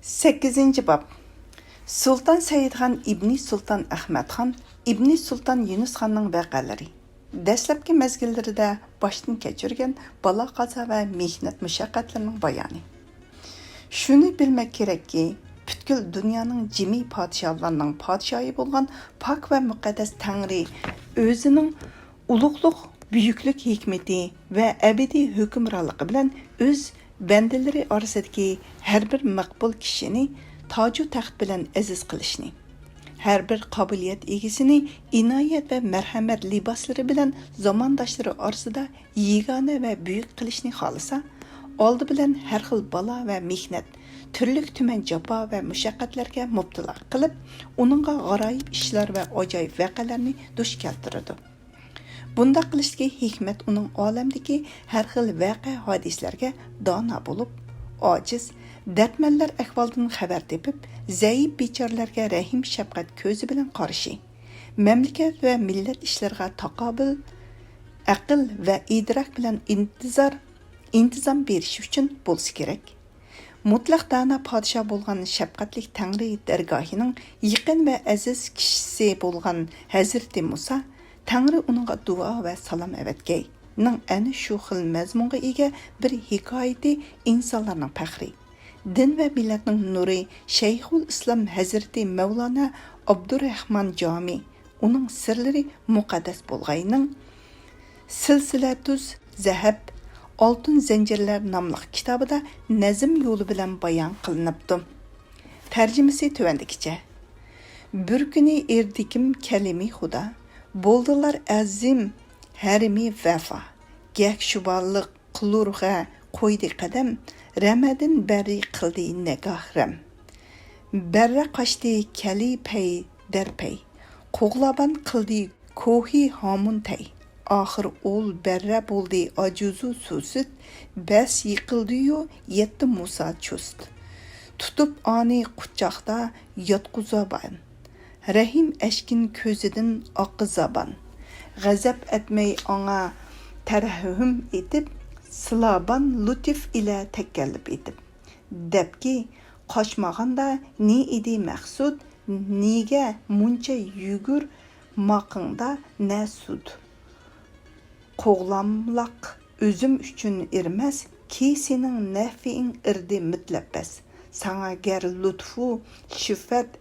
8. bab. Sultan Saidxon ibn Sultan Ahmadxon ibn Sultan Yunusxonning vaqalari. Dastlabki mezgillarida boshdan kechirgan balo qazo va mehnat mushaqqatlarining bayoni. Shuni bilmak kerakki, butkul dunyoning jimi podshohlarining podshohi bo'lgan pok va muqaddas Tangri o'zining ulug'liq, buyuklik hikmati va abadiy hukmronligi bilan o'z bandalari orasidagi har bir maqbul kishini toju taxt bilan aziz qilishni, har bir qobiliyat egisini inoyat va marhamat liboslari bilan zamondoshlari orasida yegona va buyuk qilishni xohlasa, oldi bilan har xil balo va mehnat, turli tuman jafo va mushaqqatlarga mubtalo qilib, uningga g'aroyib ishlar va ajoyib voqealarni duch keltiradi. Bunda qilishga hikmat uning olamdagi har xil voqea hodislarga dono bo'lib, ojiz, dardmanlar ahvoldan xabar tepib, zaif bechoralarga rahim shafqat ko'zi bilan qarashi, mamlakat va millat ishlariga taqobil aql va idrok bilan intizom berish uchun bo'lsa kerak. Mutlaq dana podshoh bo'lgan shafqatli Tangri dargohining yaqin va aziz kishisi bo'lgan Hazrati Musa Tangri uningga duo va salom avatgay. Ning ana shu xil mazmunga ega bir hikoyati insonlarning faxri. Din va millatning nuri Shayxul Islom Hazrati Mavlana Abdurrahman Jomi uning sirlari muqaddas bo'lg'ayning Silsilatuz Zahab Oltin Zanjirlar nomli kitobida nazm yo'li bilan bayon qilinibdi. Tarjimasi tuvandikicha. Bir kuni erdikim kalimi xudo bo'ldilar azim harimi vafa gak shuballiq qilurg'a qo'ydi qadam ramadin bari qildi nagahram barra qochdi kali pay darpay qo'g'laban qildi kohi hamun tay oxir ol barra bo'ldi ajuzu susit bas yiqildi-yu yetti Musa chust tutib ani quchoqda yotquzaban Rahim əşkin közüdün aqqı zaban. G'azab etmey ona tərəhüm etib, sılaban lütif ilə təkkəlib etib. Dəbki, qaçmağanda ne idi məqsud, nege munca yügür maqında nə sud. Qoğlamlaq özüm üçün irməz, ki senin nəfiin irdi mütləbbəz. Sana gər lütfu, şifət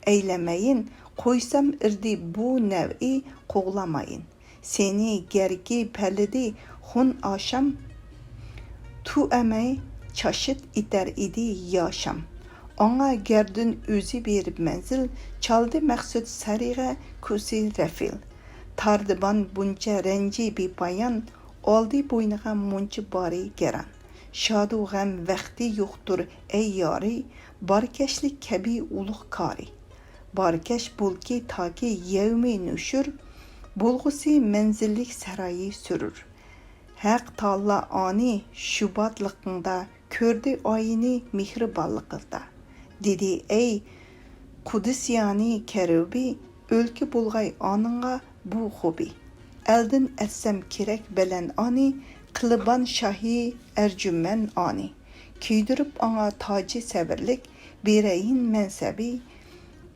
eylemeyin, koysam irdi bu nev'i qoğlamayın. Seni gergi pəlidi hun aşam, tu əməy çaşıt iter idi yaşam. Ona gerdün özü bir menzil, çaldı məqsud sariğə kusi rəfil. Tardıban bunca renci bir bayan, oldu boynuğa muncu bari geran. Şadu gəm vəxti yoxdur ey yari, barkeşlik kəbi uluq kari. Barkeş bulki taki yevmi nüşür, bulgusi menzillik sarayı sürür. Haq Taala ani şubatlıqında kördü ayini mihribanlıqda. Dedi ey Kudisyani kerubi, ölkü bulgay anınga bu xubi. Eldin etsem kerek belen ani, qılıban şahi ercümen ani. Küydürüp ana tacı severlik, bireyin mensebi,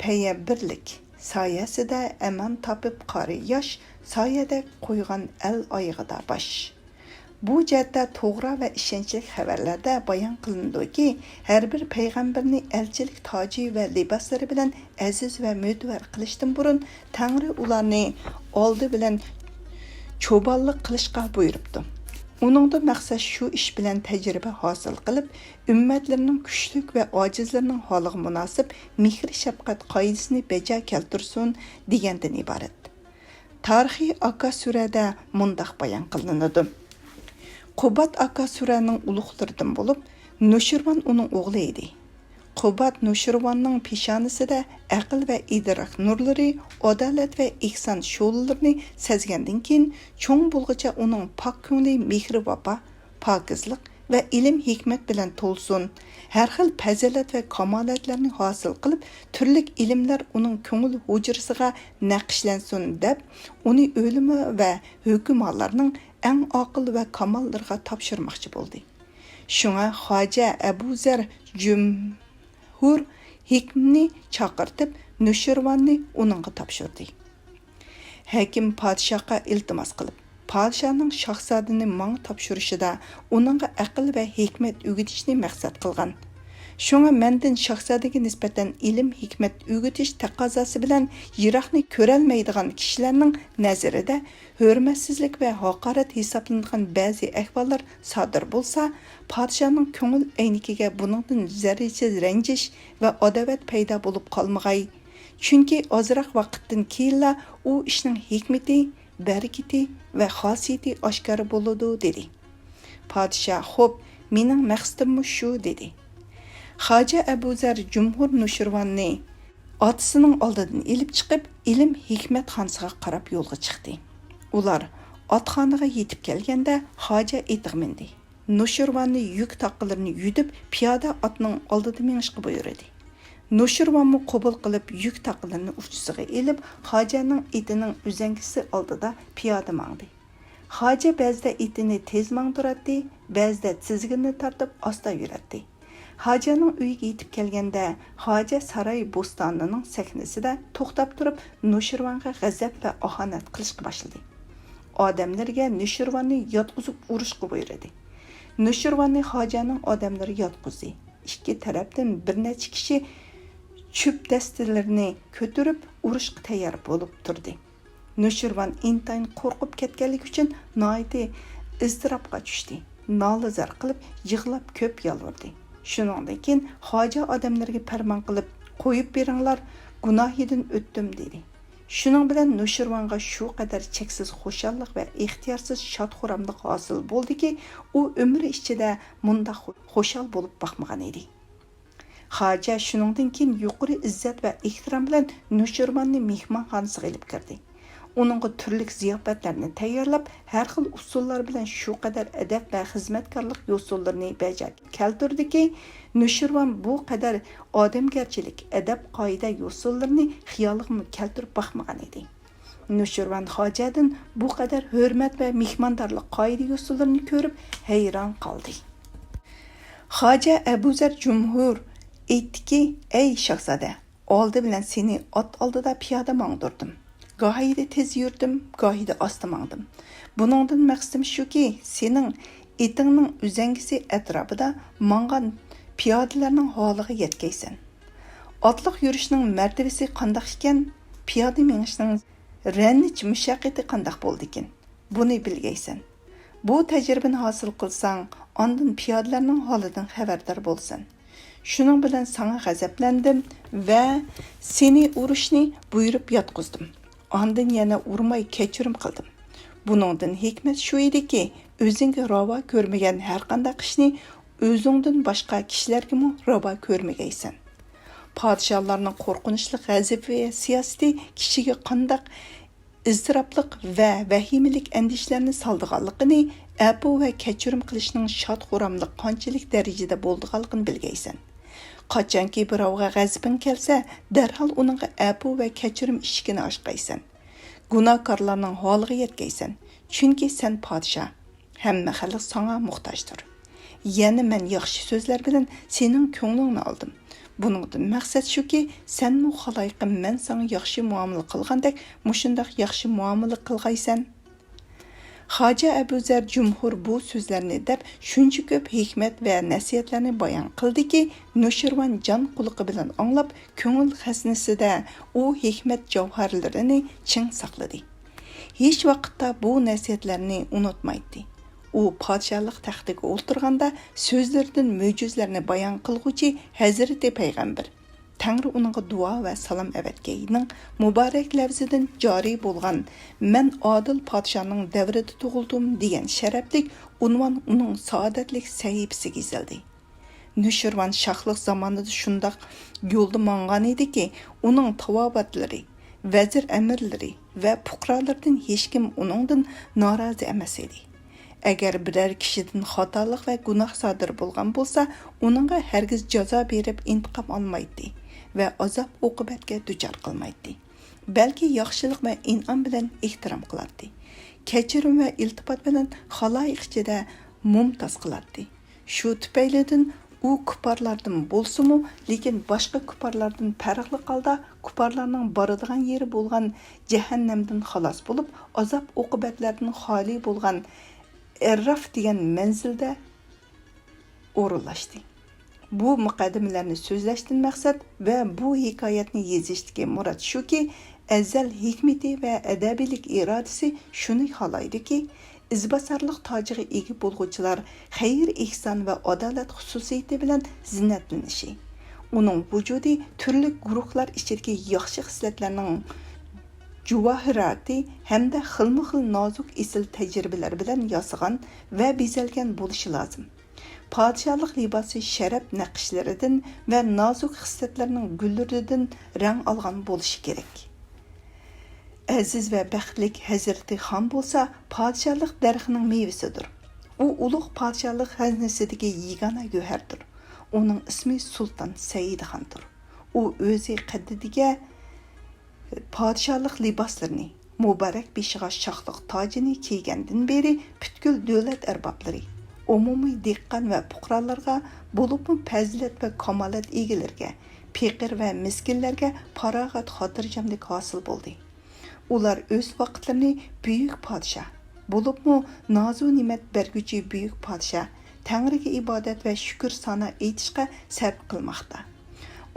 Peyəbirlik sayəsidə əman tapıb qarı yaş, sayədə qoyğan əl ayıqıda baş. Bu cəhətdə toğra və işençlik xəbərlərdə bayan qılındı ki, hər bir peyğəmbərini elçilik tacı və libasları bilən əziz və müdvər qilishdən burun Tangri ularını oldu bilən çobanlıq qilishqa buyurubdu. Onunda məqsəd şu iş bilən təcrübə hasil qılıb, ümmetlərinin güçlük və acizlərinin halığı münasib mihri şəfqət qaydasını beca keltirsin degəndən ibarət. Tarixi Akka Surədə mundaq bayan qılınıdı. Qubat Akka Surənin uluqlarından olub, Nuşirvan onun oğlu idi. Qubat Nuşirvanның pişanısıda aql və idrak nurları, adalet və ihsan şoğullarını sezgəndən keyin çoğ bulğuca onun pak köngli mehri vapa, pakizlik və ilim hikmet bilen tolsun. Hər xil pəzilət və kamalatlarını hasil qılıb, türlük ilimlər onun köngül hucrısıga naqşlənsin dəb, onu ölümü və hükümallarının ən aqıl və kamallarına tapşırmaqçı boldu. Şuna Xacə Əbu Zər Cumhur Hikmni chaqirtib, Nushirvanni uningga topshirdi. Hakim padişahqa iltimos qilib, padişahning shahzodani manga topshirishida uningga aql va hikmat o'rgatishni maqsad qilgan. Shunga mendan shahzodaga nisbatan ilm, hikmat o'rgatish taqozosi bilan yiroqni ko'rolmaydigan kishilarning nazarida hurmatsizlik va haqorat hisoblanadigan ba'zi ahvollar sodir bo'lsa, padişahning ko'ngil aynikiga buningdan zarracha ranjish va adovat paydo bo'lib qolmag'ay. Chunki ozroq vaqtdan keyinla u ishning hikmati, barakati va xosiyati oshkora bo'ladi dedi. Podshoh, "Xo'p, mening maqsadim shu" dedi. Xoja Abu Zar Jumhur Nushirvanni otasining oldidan elib chiqib, ilm hikmat xonasiga qarab yo'lga chiqdi. Ular otxonaga yetib kelganda Xoja etig'mindi. Nushirvanni yuk taqalarini yudib, piyoda otning oldida minishga buyurdi. Nushirvanni qabul qilib, yuk taqalarini uchisiga elib, Xojaning itining uzangisi oldida piyoda mangdi. Xoja ba'zida itini tez mangdiradi, ba'zida tizginni tortib asta yuradi. Xojaning uyiga yetib kelganda, Xoja saroy bo'stonining sahnasida to'xtab turib, Nushirvanga g'azab va ohonat qilishga boshladi. Odamlarga Nushirvanni yotqizib urishga buyurdi. Nushirvanni Xojaning odamlari yotqizdi. Ikki tarafdan bir necha kishi çöp dastalarini ko'tarib urushga tayyor bo'lib turdi. Nushirvan intayin qo'rqib ketganligi uchun noiti iztirobga tushdi. Nolazar qilib, yig'lab ko'p yolvordi. Shuningdan keyin Xoja odamlarga farmon qilib, qo'yib beringlar, gunohidan o'tdim dedi. Shuning bilan Nushirvanga shu qadar cheksiz xushallik va ixtiyorsiz shod-xuramlik hosil bo'ldiki, u umri ichida munda xushal bo'lib boqmagan edi. Xoja shuningdan keyin yuqori izzat va ehtirom bilan Nushirvanni mehmonxonasiga olib kirdi. Uningga turli ziyofatlarni tayyorlab, har xil usullar bilan shu qadar adab va xizmatkorlik usullarini bajarib keltirdiki, Nushirvan bu qadar odamgarchilik, adab qoida usullarini xiyoliga keltirib boqmagan edi. Nushirvan Xojadan bu qadar hurmat va mehmondorlik qoida usullarini ko'rib hayron qoldi. Xoja Abu Zar Jumhur aytdiki, "Ey shahzoda, oldi bilan seni ot oldida piyoda mangdirdim. Gohida tez yurdim, gohida asta mangdim. Buningdan maqsadim shuki, sening etingning uzangisi atrofida mangan piyodalarning holiga yetkaysan. Otliq yurishning martabasi qanday ekan, piyoda minishning ranich mushaqqati qanday bo'ldi ekan, buni bilgaysan. Bu tajribani hosil qilsang, ondan piyodalarning holidan xabardor bo'lsan. Shuning bilan sana g'azablandim va seni urishni buyurib yotqizdim. Ondan yana urmay kechirim qildim. Buningdan hikmat shu ediki, o'zingga ravo ko'rmagan har qanday ishni o'zingdan boshqa kishilarga ham ravo ko'rmagaysan. Podshohlarning qo'rqinchli g'azabi va siyosati kishiga qanday iztirobliq va vahimalik andishlarni soldiganligini, apu va kechirim qilishning shod-xuramlik qanchalik darajada bo'lganligini bilgaysan. Qachonki birovga g'azabing kelsa, darhol uningga apu va kechirim ishkini ochqaysan. Gunohkorlarning holiga yetkaysan. Chunki sen podshoh, hamma xalq sana muhtojdir. Yana men yaxshi so'zlar bilan sening ko'nglingni oldim. Buningdan maqsad shuki, sen mu xaloyiqqa men sana yaxshi muomala qilgandek, mushundaq yaxshi muomala qilgaysan. Xoja Abu Zar Jumhur bu so'zlarni deb shuncha ko'p hikmat va nasihatlarni bayon qildiki, Nushirvan jon quliqi bilan anglab, ko'ngil xazinasida u hikmat javharlarini ching saqladi. Hech vaqtda bu nasihatlarni unutmaydi. U podshohlik taxtiga o'tirganda so'zlardan mo'jizlarni bayon qilguvchi Hazrati payg'ambar Tangri uningga duo va salom avatgayning muborak lafzidan joriy bo'lgan "Men odil podshohning davrida tug'ildim" degan sharaflik unvon uning saodatlik sahifasiga yozildi. Nushirvan shohlik zamonida shundoq yo'lda mangan ediki, uning tavobatlari, vazir amirlari va fuqarolardan hech kim uningdan norozi emas edi. Agar biror kishidan xatolik va gunoh sodir bo'lgan bo'lsa, uningga hargiz jazo berib intiqom olmaydi va azob oqibatga duchor qilmaydi. Balki yaxshilik va in'om bilan ehtirom qiladi. Kechirim va iltifot bilan xaloyiq ichida mumtoz qiladi. Shu tufaylidan u kuparlardan bolsumu, lekin boshqa kuparlardan farqli holda kuparlarning boradigan yeri bo'lgan jahannamdan xalos bo'lib, azob oqibatlardan xoli bo'lgan Erraf degan manzilda o'rinlashdi. Bu muqaddimalarni so'zlashdan maqsad va bu hikoyatni yezishdagi murod shuki, azal hikmati va adabiylik irodasi shuni xohlaydiki, izbosarlik tojiga ega bo'lguvchilar xayr, ihson va adolat xususiyati bilan zinnatlanishi. Uning vujudi turli guruhlar ichidagi yaxshi xislatlarning juvahirati hamda xilma-xil nozik esil tajribalar bilan yasagan va bezalgan bo'lishi lozim. Padişahlık libosi sharaf naqshlaridan va nozik xislatlarning gullaridan rang olgan bo'lishi kerak. Aziz va baxtlik Hazreti Xon bo'lsa, padişahlık daraxining mevasidir. U ulug' padişahlık xaznasidagi yagona go'hardir. Uning ismi Sultan Said Xondir. U o'zi qaddiga padişahlık liboslarini, muborak beshiga shohlik tojini kiygandan beri butkul davlat arboblari, umumiy dehqon va fuqarolarga, bo'libmi fazilat va kamolat egalariga, faqir va miskinlarga farog'at xotirjamlik hosil bo'ldi. Ular o'z vaqtlarini buyuk podshoh, bo'libmi nozu ne'mat berguchi buyuk podshoh, Tangriga ibodat va shukr sana aytishga sarf qilmoqda.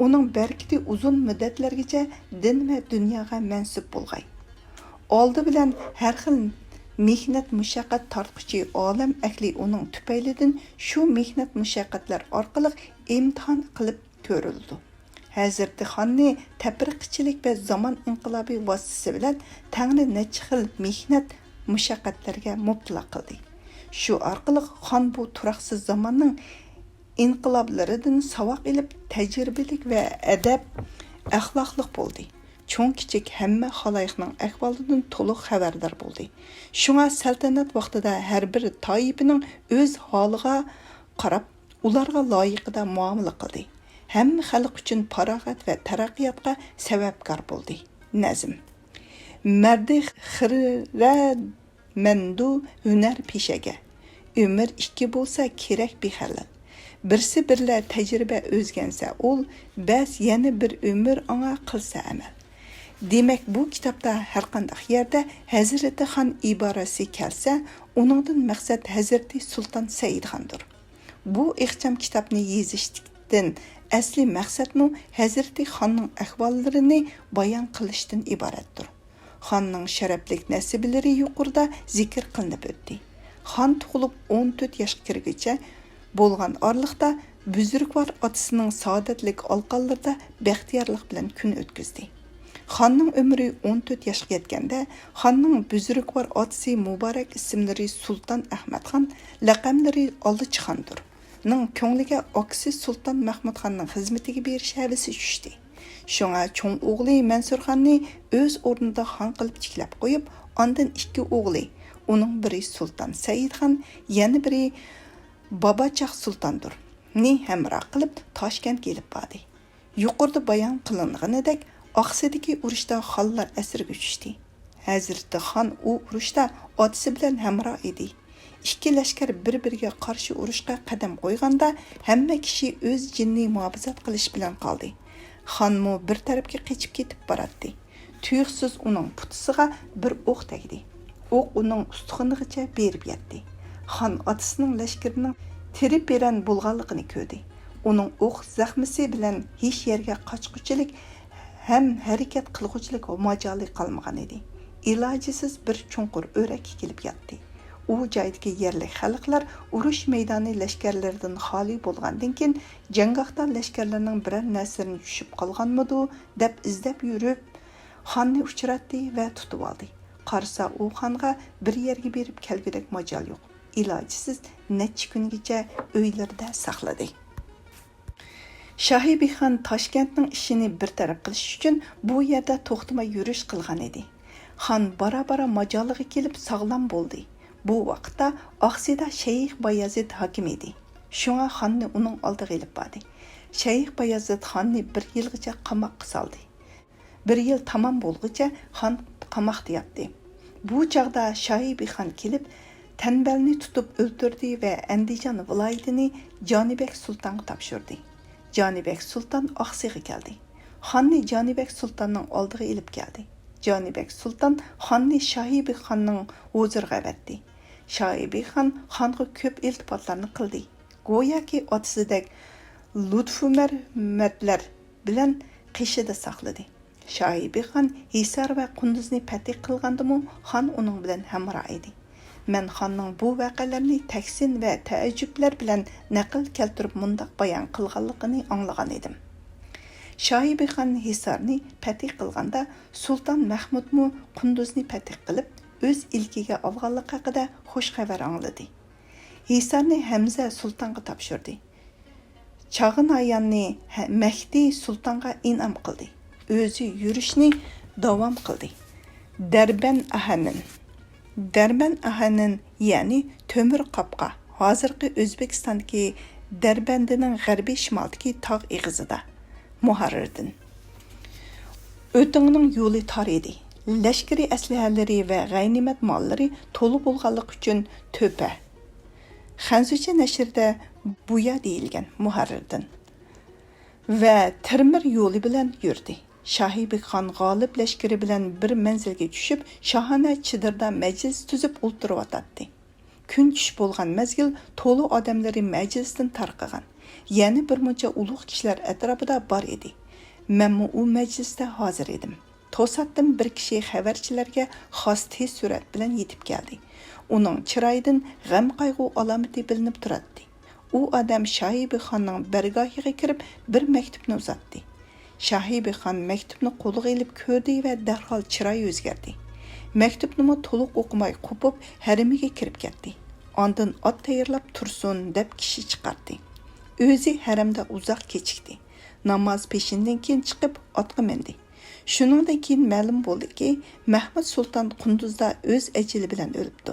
Uning barkati uzun muddatlargacha din va dunyoga mansub bo'lg'ay. Oldi bilan har xil mehnat mushaqqat tortquchi olam ahli uning tufaylidan shu mehnat mushaqqatlar orqali imtihon qilib ko'rildi. Hazreti Xonni tafriqchilik va zamon inqilobi vositasi bilan Tangri necha xil mehnat mushaqqatlarga mubtalo qildi. Shu orqali Xon bu turaqsiz zamonning inqiloblaridan savoq ilib tajribalik va adab axloqliq bo'ldi. Cho'ng kichik hamma xaloyiqning ahvolidan to'liq xabardor bo'ldi. Shunga saltanat vaqtida har bir toifaning o'z holiga qarab, ularga loyiqida muomala qildi. Hamma xalq uchun farog'at va taraqqiyotga sababkor bo'ldi. Nazm. Mardi xira mandu hunar peshaga. Umr ikki bo'lsa kerak behalal. Birsi birla tajriba o'zgansa ol, bas yana bir umr anga qilsa amal. Demak, bu kitobda har qanday yerda Hazreti Xon iborasi kelsa, uningdan maqsad Hazreti Sultan Said Xondir. Bu ixcham kitobni yezishdan asli maqsadmi Hazreti Xonning ahvollarini bayon qilishdan iboratdir. Xonning sharaflik nasiblari yuqorida zikr qilinib o'tdi. Xon tug'ilib 14 yoshga kirguncha bo'lgan orliqda buzrukvar otasining saodatlik olqonlarida baxtiyorlik bilan kun o'tkazdi. Xonning umri 14 yoshga yetganda, Xonning buzrukvar otasi muborak ismlari Sultan Ahmadxon, laqamlari Ollichxondir. Ning ko'ngliga oksi Sultan Mahmudxonning xizmatiga berish havasi tushdi. Shunga cho'ng o'g'li Mansurxonni o'z o'rnida xon qilib tiklab qo'yib, ondan ikki o'g'li, uning biri Sultan Saidxon, yana biri Babachaq Sultandir. Ni hamroh qilib Toshkent kelib bordi. Yuqorida bayon qilinganidek, Oqsidagi urushda xonlar asirga tushdi. Hazreti Xon u urushda otasi bilan hamroh edi. Ikki lashkar bir-biriga qarshi urushga qadam qo'yganda, hamma kishi o'z jinni muhofazat qilish bilan qoldi. Xonmo bir tarafga qochib ketib boradi. Tuyuqsiz uning putisiga bir o'q tegdi. O'q uning ustixonigacha berib yetdi. Xon otasining lashkarining tirib beran bo'lganligini ko'rdi. Uning o'q zaxmisi bilan hech yerga qochquchilik ham harakat qilg'uchilik majoli qolmagan edi. Ilojisiz bir chunqur o'rak kelib yotdi. U joydagi yerlik xalqlar urush maydoni lashkarlaridan xoli bo'lgandan keyin janggohda lashkarlarning biror narsadan tushib qolganmidi deb izlab yurib, xonni uchratdi va tutib oldi. Qarsa u xonga bir yerga berib kelgudek majol yo'q. Ilojisiz necha kungacha uylarida saqladi. Shahibixon Toshkentning ishini bir taraf qilish uchun bu yerda to'xtamay yurish qilgan edi. Xon bara-bara majoliga kelib sog'lom bo'ldi. Bu vaqtda Oqsida Shayx Bayazid hokim edi. Shunga xonni uning oldiga elib bordi. Shayx Bayazid xonni bir yilgacha qamoqqa soldi. Bir yil tamom bo'lguncha xon qamoqda yotdi. Bu chaqda Shahibixon kelib Tanbalni tutib o'ltirdi va Andijon viloyatini Jonibek sultonga topshirdi. Jonibek sulton Oqsiga keldi. Xonni Jonibek sultonning oldiga ilib keldi. Jonibek sulton xonni Shohibek xonning huzuriga avatdi. Shohibek xon xonga ko'p iltifotlarni qildi. Go'yoki otasidek lutfu-marhamatlar bilan qishida saqladi. Shohibek xon Hisar va Qunduzni fath qilgandimi, xon uning bilan hamroh edi. Men xonning bu voqealarni taksin va taajjublar bilan naql keltirib mundaq bayon qilganligini anglagan edim. Shohibek xon Hisarni fath qilganda Sultan Mahmudmu Qunduzni fath qilib, o'z ilkiga olganligi haqida xush xabar angladi. Hisarni Hamza sultonga topshirdi. Chag'in ayonni Mahdi sultonga in'om qildi. O'zi yurishni davom qildi. Darban ahanin ya'ni Tömür qapqa, hozirgi O'zbekistondagi Darbandining g'arbiy shimolidagi tog' eg'izida. Muharrirdin. O'tingning yo'li tor edi. Lashkari aslahalari va g'aynimat mollari to'liq bo'lganligi uchun to'pa. Xanzucha nashrida buya deyilgan Muharrirdin va Tirmir yo'li bilan yurdi. Shohibek xon g'olib lashkari bilan bir manzilga tushib, shohona chidirda majlis tuzib o'ltirib. Kun tush bo'lgan mazgil to'li odamlari majlisdan tarqagan. Yana bir muncha ulug' kishilar atrofida bor edi. Men u majlisda hozir edim. To'satdan bir kishi xabarchilarga xos tez surat bilan yetib keldi. Uning chiroyidan g'am qayg'u alomati bilinib turadi. U odam Shohibek xonning bargohiga kirib bir maktubni uzatdi. Shohibek xon maktubni qo'liga olib ko'rdi va darhol chiroyi o'zgardi. Maktubni to'liq o'qimay qo'pib haramiga kirib ketdi. Ondan ot tayyorlab tursin deb kishi chiqardi. O'zi haramda uzoq kechikdi. Namoz peshindan keyin chiqib otga mindi. Shuningdan keyin ma'lum bo'ldiki, Mahmud sulton Qunduzda o'z ajali bilan o'libdi.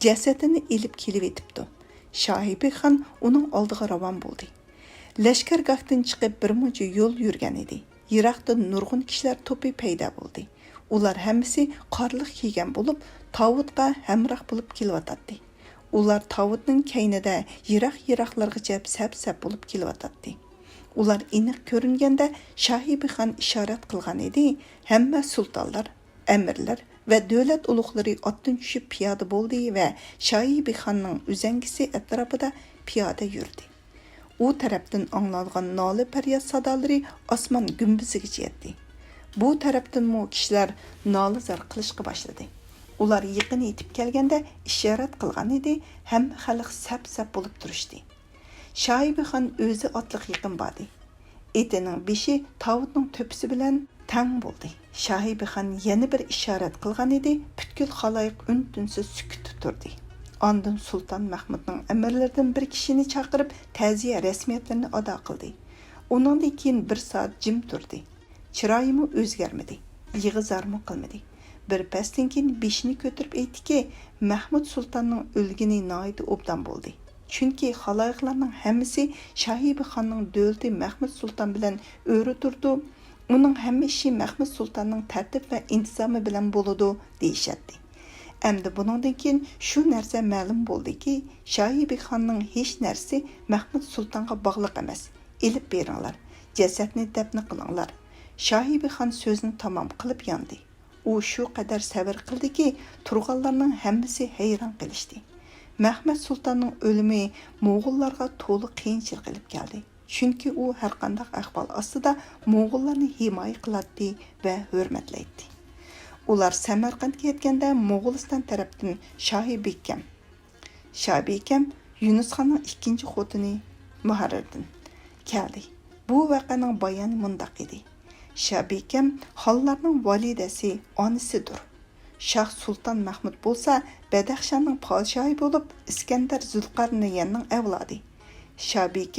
Jasadini ilib kelib etibdi. Shohibek xon uning oldiga ravon bo'ldi. Lashkargohdan chiqib bir muncha yo'l yurgan edi. Yiroqda nurg'un kishilar to'pi paydo bo'ldi. Ular hammasi qorliq kiygan bo'lib, tavutga hamroh bo'lib kelyotdi. Ular tavutning kaynida yiroq-yiroqlargacha sap-sap bo'lib kelyotdi. Ular aniq ko'ringanda Shohibek xon ishorat qilgan edi. Hamma sultonlar, amirlar va davlat ulug'lari otdan tushib piyoda bo'ldi va Shohibek xonning uzangisi atrofida piyoda yurdi. U tarafdan anglangan nola faryod sadolari osmon gumbizigacha yetdi. Bu tarafdan kishilar nola zar qilishga boshladi. Ular yaqin yetib kelganda ishorat qilgan edi, ham xalq sap-sap bo'lib turishdi. Shohibek xon o'zi otliq yaqin bordi. Etining beshi tavutning to'pisi bilan tang bo'ldi. Shohibek xon yana bir ishorat qilgan edi, butkul xaloyiq un-tinsiz sukut turdi. Ondan Sultan Mahmudning amirlaridan bir kishini chaqirib ta'ziya rasmiyatlarini ado qildi. Uningdan keyin bir soat jim turdi. Chiroyimi o'zgarmadi, yig'izarmi qilmadi. Bir pasdan keyin beshini ko'tarib aytdiki, Mahmud sultonning o'lgani noyida obdan bo'ldi. Chunki xaloyiqlarning hammasi Shohibek xonning davlati Mahmud sulton bilan o'ri turdi. Uning hamma ishi Mahmud sultonning tartib va intizomi bilan bo'ladi deyishadi. Endi buningdan keyin shu narsa ma'lum bo'ldiki, Shohibek xonning hech narsa Mahmud sultonga bog'liq emas. Elib beringlar, jasadni dafn qilinglar. Shohibek xon so'zini tamom qilib yondi. U shu qadar sabr qildiki, turg'anlarning hammasi hayron qilishdi. Mahmud sultonning o'limi Mo'g'ullarga to'liq qiyinchilik qilib keldi. Chunki u har qanday ahvol ostida Mo'g'ullarni himoya qiladi va hurmatlaydi. Ular Samarqandga yetganda Mo'g'uliston tarafdan Shohibek Yunus xonning ikkinchi xotini Muharrirdin keldi. Bu voqeaning bayoni mundaq edi. Shohibek xonlarning validasi onasidir. Shoh Sultan Mahmud bo'lsa, Badaxshonning podshohi bo'lib, Iskandar Zulqarnaynning avlodi. Shohibek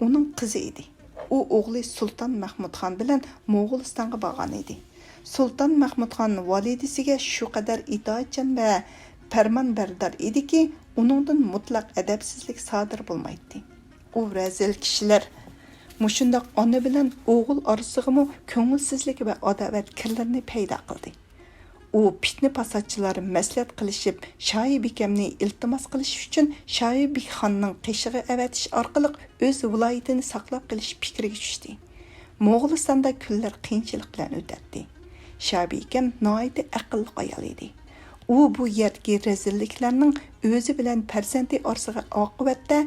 uning qizi edi. U o'g'li Sultan Mahmud xon bilan Mo'g'ulistonga borgan edi. Sultan Mahmud xon validasiga shu qadar itoatchan va farmonbardor ediki, uningdan mutlaq adabsizlik sodir bo'lmaydi. U razil kishilar mushundoq ona bilan o'g'il orasiga ko'ngilsizlik va adovat kirlarini paydo qildi. U u fitna fasodchilari maslahat qilishib Shoyi bekamni iltimos qilish uchun Shoyi bek xonning qishig'i avatish orqali o'z viloyatini saqlab qilish fikriga tushdi. Mo'g'ulistonda kunlar qiyinchilik bilan o'tadi. Shoyi bekam noyati aqlli ayol edi. U bu yerdagi rezilliklarning o'zi bilan farzandi orasiga oqibatda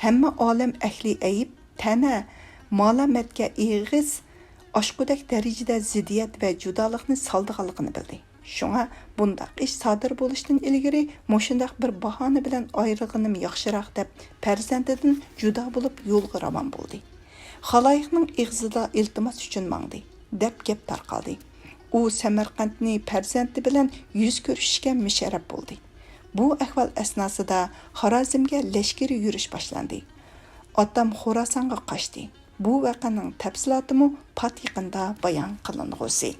hamma olam ahli ayib tana malomatga eg'iz oshqudak darajada ziddiyat va judolikni soldiganligini bildi. Shunga bundaq ish sodir bo'lishdan ilgari moshundaq bir bahona bilan ayrilganim yaxshiroq deb farzandidan judo bo'lib yo'lga ravon bo'ldi. Xaloyiqning ig'zida iltimos uchun mangdi deb gap tarqaldi. U Samarqandni farzandi bilan yuz ko'rishishga musharraf bo'ldi. Bu ahvol asnosida Xorazmga lashkari yurish boshlandi. Otam Xorasonga qochdi. Bu vaqaning tafsilotimi pat yaqinda bayon qilingusi.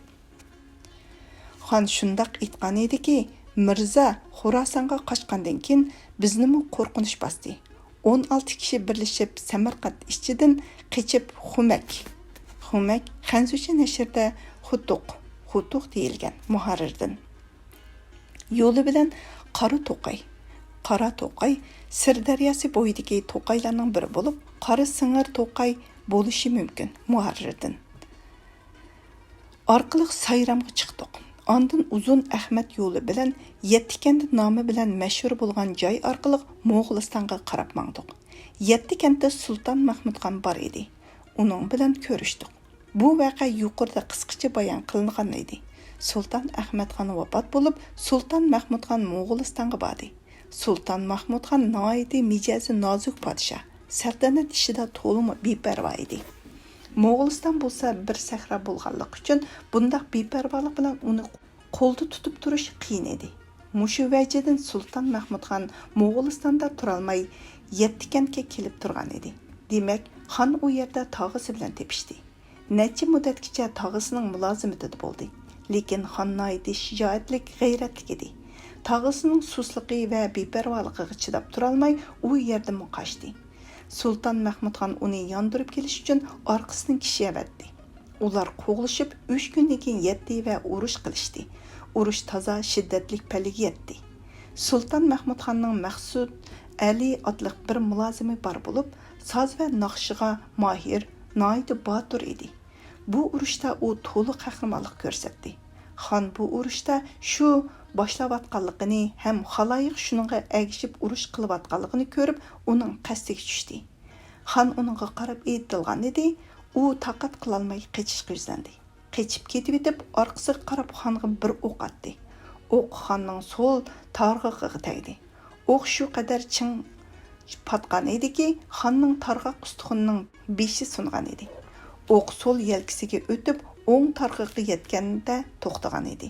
Xon shundaq aytgan ediki, Mirza Xorasonga qochgandan keyin biznimi qo'rqinish bosdi. 16 kishi birlashib Samarqand ichidan qochib Xumak Xanzucha nashrda Xutuq deyilgan muharrirdan. Yo'li bilan Qora To'qay Sirdaryosi bo'yidagi to'qaylarning biri bo'lib, Qora Singir To'qay bo'lishi mumkin muharrirdan. Orqaliq Sayramga chiqdik. Ondan uzun Ahmad yo'li bilan Yettikent nomi bilan mashhur bo'lgan joy orqali Mo'g'ulistonga qarab mangdik. Yettikentda Sulton Mahmudxon bor edi. Uning bilan ko'rishdik. Bu voqea yuqorida qisqacha bayon qilingan edi. Sulton Ahmadxon vafot bo'lib, Sulton Mahmudxon Mo'g'ulistonga bordi. Sulton Mahmudxon noiti mijazi nozik podshoh, saltanat ishida to'liq beparvo edi. Mo'g'uliston bo'lsa bir sahra bo'lganligi uchun bundaq beparvolik bilan uni qo'lda tutib turish qiyin edi. Mushu vajidan Sulton Mahmudxon Mo'g'ulistonda turolmay Yettikentga kelib turgan edi. Demak, xon u yerda tog'isi bilan tepishdi. Necha muddatgacha tog'isining mulozimatida bo'ldi. Lekin xon noiti shijoatlik, g'ayratlik edi. Tog'isining susligi va beparvoligiga chidab turolmay u yerdan qochdi. Sulton Mahmudxon uni yondirib kelish uchun orqasidan kishi avatdi. Ular qo'g'lishib 3 kundan keyin yetdi va urush qilishdi. Urush toza shiddatli paliga yetdi. Sulton Mahmudxonning Maqsud Ali otliq bir mulozimi bor bo'lib, soz va naqshiga mohir, noyati botur edi. Bu urushda u to'liq qahramonlik ko'rsatdi. Xon bu urushda shu boshlayotganligini ham xaloyiq shuningga agishib urush qilayotganligini ko'rib, uning qasdiga tushdi. Xon uningga qarab aytilgan edi, u taqat qilolmay qochishga yuzlandi. Qochib ketib etib, orqasiga qarab xonga bir o'q atdi. O'q xonning so'l targ'iqiga tegdi. O'q shu qadar ching patgan ediki, xonning targ'iq ustixonining beshi sungan edi. O'q so'l yelkisiga o'tib, o'ng targ'iqqa yetganda to'xtagan edi.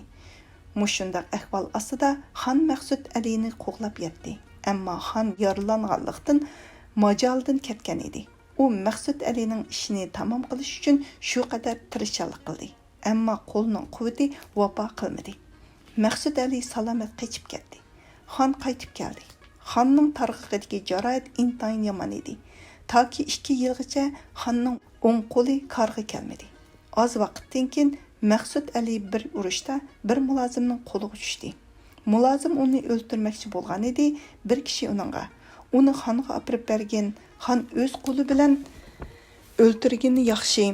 Mushundaq ahvol ostida xon Maqsud Alini qo'g'lab yetdi. Ammo xon yaralanganlikdan majoldan ketgan edi. U Maqsud Alining ishini tamom qilish uchun shu qadar tirishchilik qildi. Ammo qo'lning quvvati vafo qilmadi. Maqsud Ali salomat qochib ketdi. Xon qaytib keldi. Xonning targ'iqidagi jarohat intayin yomon edi. Toki 2 yilgacha xonning o'ng qo'li qarg'a kelmadi. Az vaqtdan keyin Maqsud Ali bir urushda bir mulozimning qo'liga tushdi. Mulozim uni o'ldirmoqchi bo'lgan edi. Bir kishi uni xonga olib bergan. Xon o'z qo'li bilan o'ldirgani yaxshi.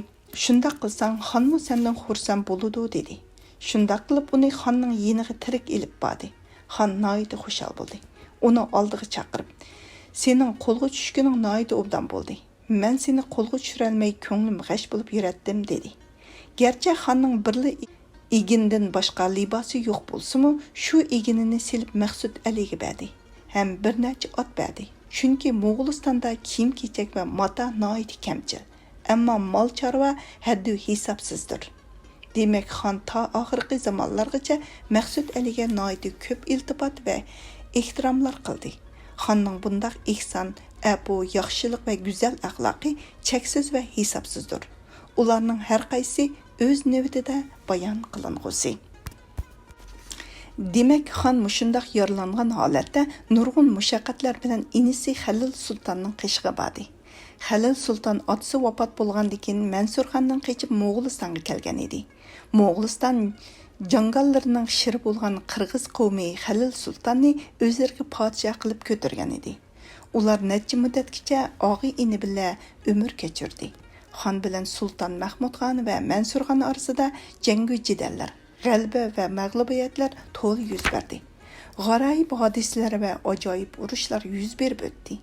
Shunda qilsang, xonmi sendan xursand bo'ladi dedi. Shunda qilib uni xonning yeniga tirik elib bordi. Xon noyati xushal bo'ldi. Uni oldiga chaqirib, "Sening qo'lga tushganing noyati obdan bo'ldi. Men seni qo'lga tushirolmay ko'nglim g'ash bo'lib yuratdim" dedi. Gerçi xonning birli egindan boshqa libosi yo'q bo'lsa-mu, shu eginini silib Maqsud Aliga berdi. Ham bir necha ot berdi. Chunki Mo'g'ulistonda kiyim-kechak va mata noyati kamchil. Ammo mol chorva haddi hisobsizdir. Demak, xon ta oxirgi zamonlargacha Maqsud Aliga noyati ko'p iltifot va ehtiromlar qildi. Xonning bundaq ihson, apu, yaxshilik va go'zal axloqi cheksiz va hisobsizdir. Ularning har qaysi o'z navbatida bayon qilingusi. Demak, xon mushundaq yaralangan holatda nurg'un mushaqqatlar bilan inisi Halil Sultonning qishig'i bordi. Halil Sulton otasi vafot bo'lgandan keyin Mansur xondan qochib Mo'g'ulistonga kelgan edi. Mo'g'uliston Jangallarning shiri bo'lgan Qirg'iz qavmi Halil sultonni o'zlariga podshoh qilib ko'targan edi. Ular necha muddatgacha og'i ini bilan umr kechirdi. Xon bilan Sultan Mahmud xon va Mansur xon orasida jangu jidallar, g'alaba va mag'lubiyatlar to'la yuz berdi. G'aroyib hodisalar va ajoyib urushlar yuz berib o'tdi.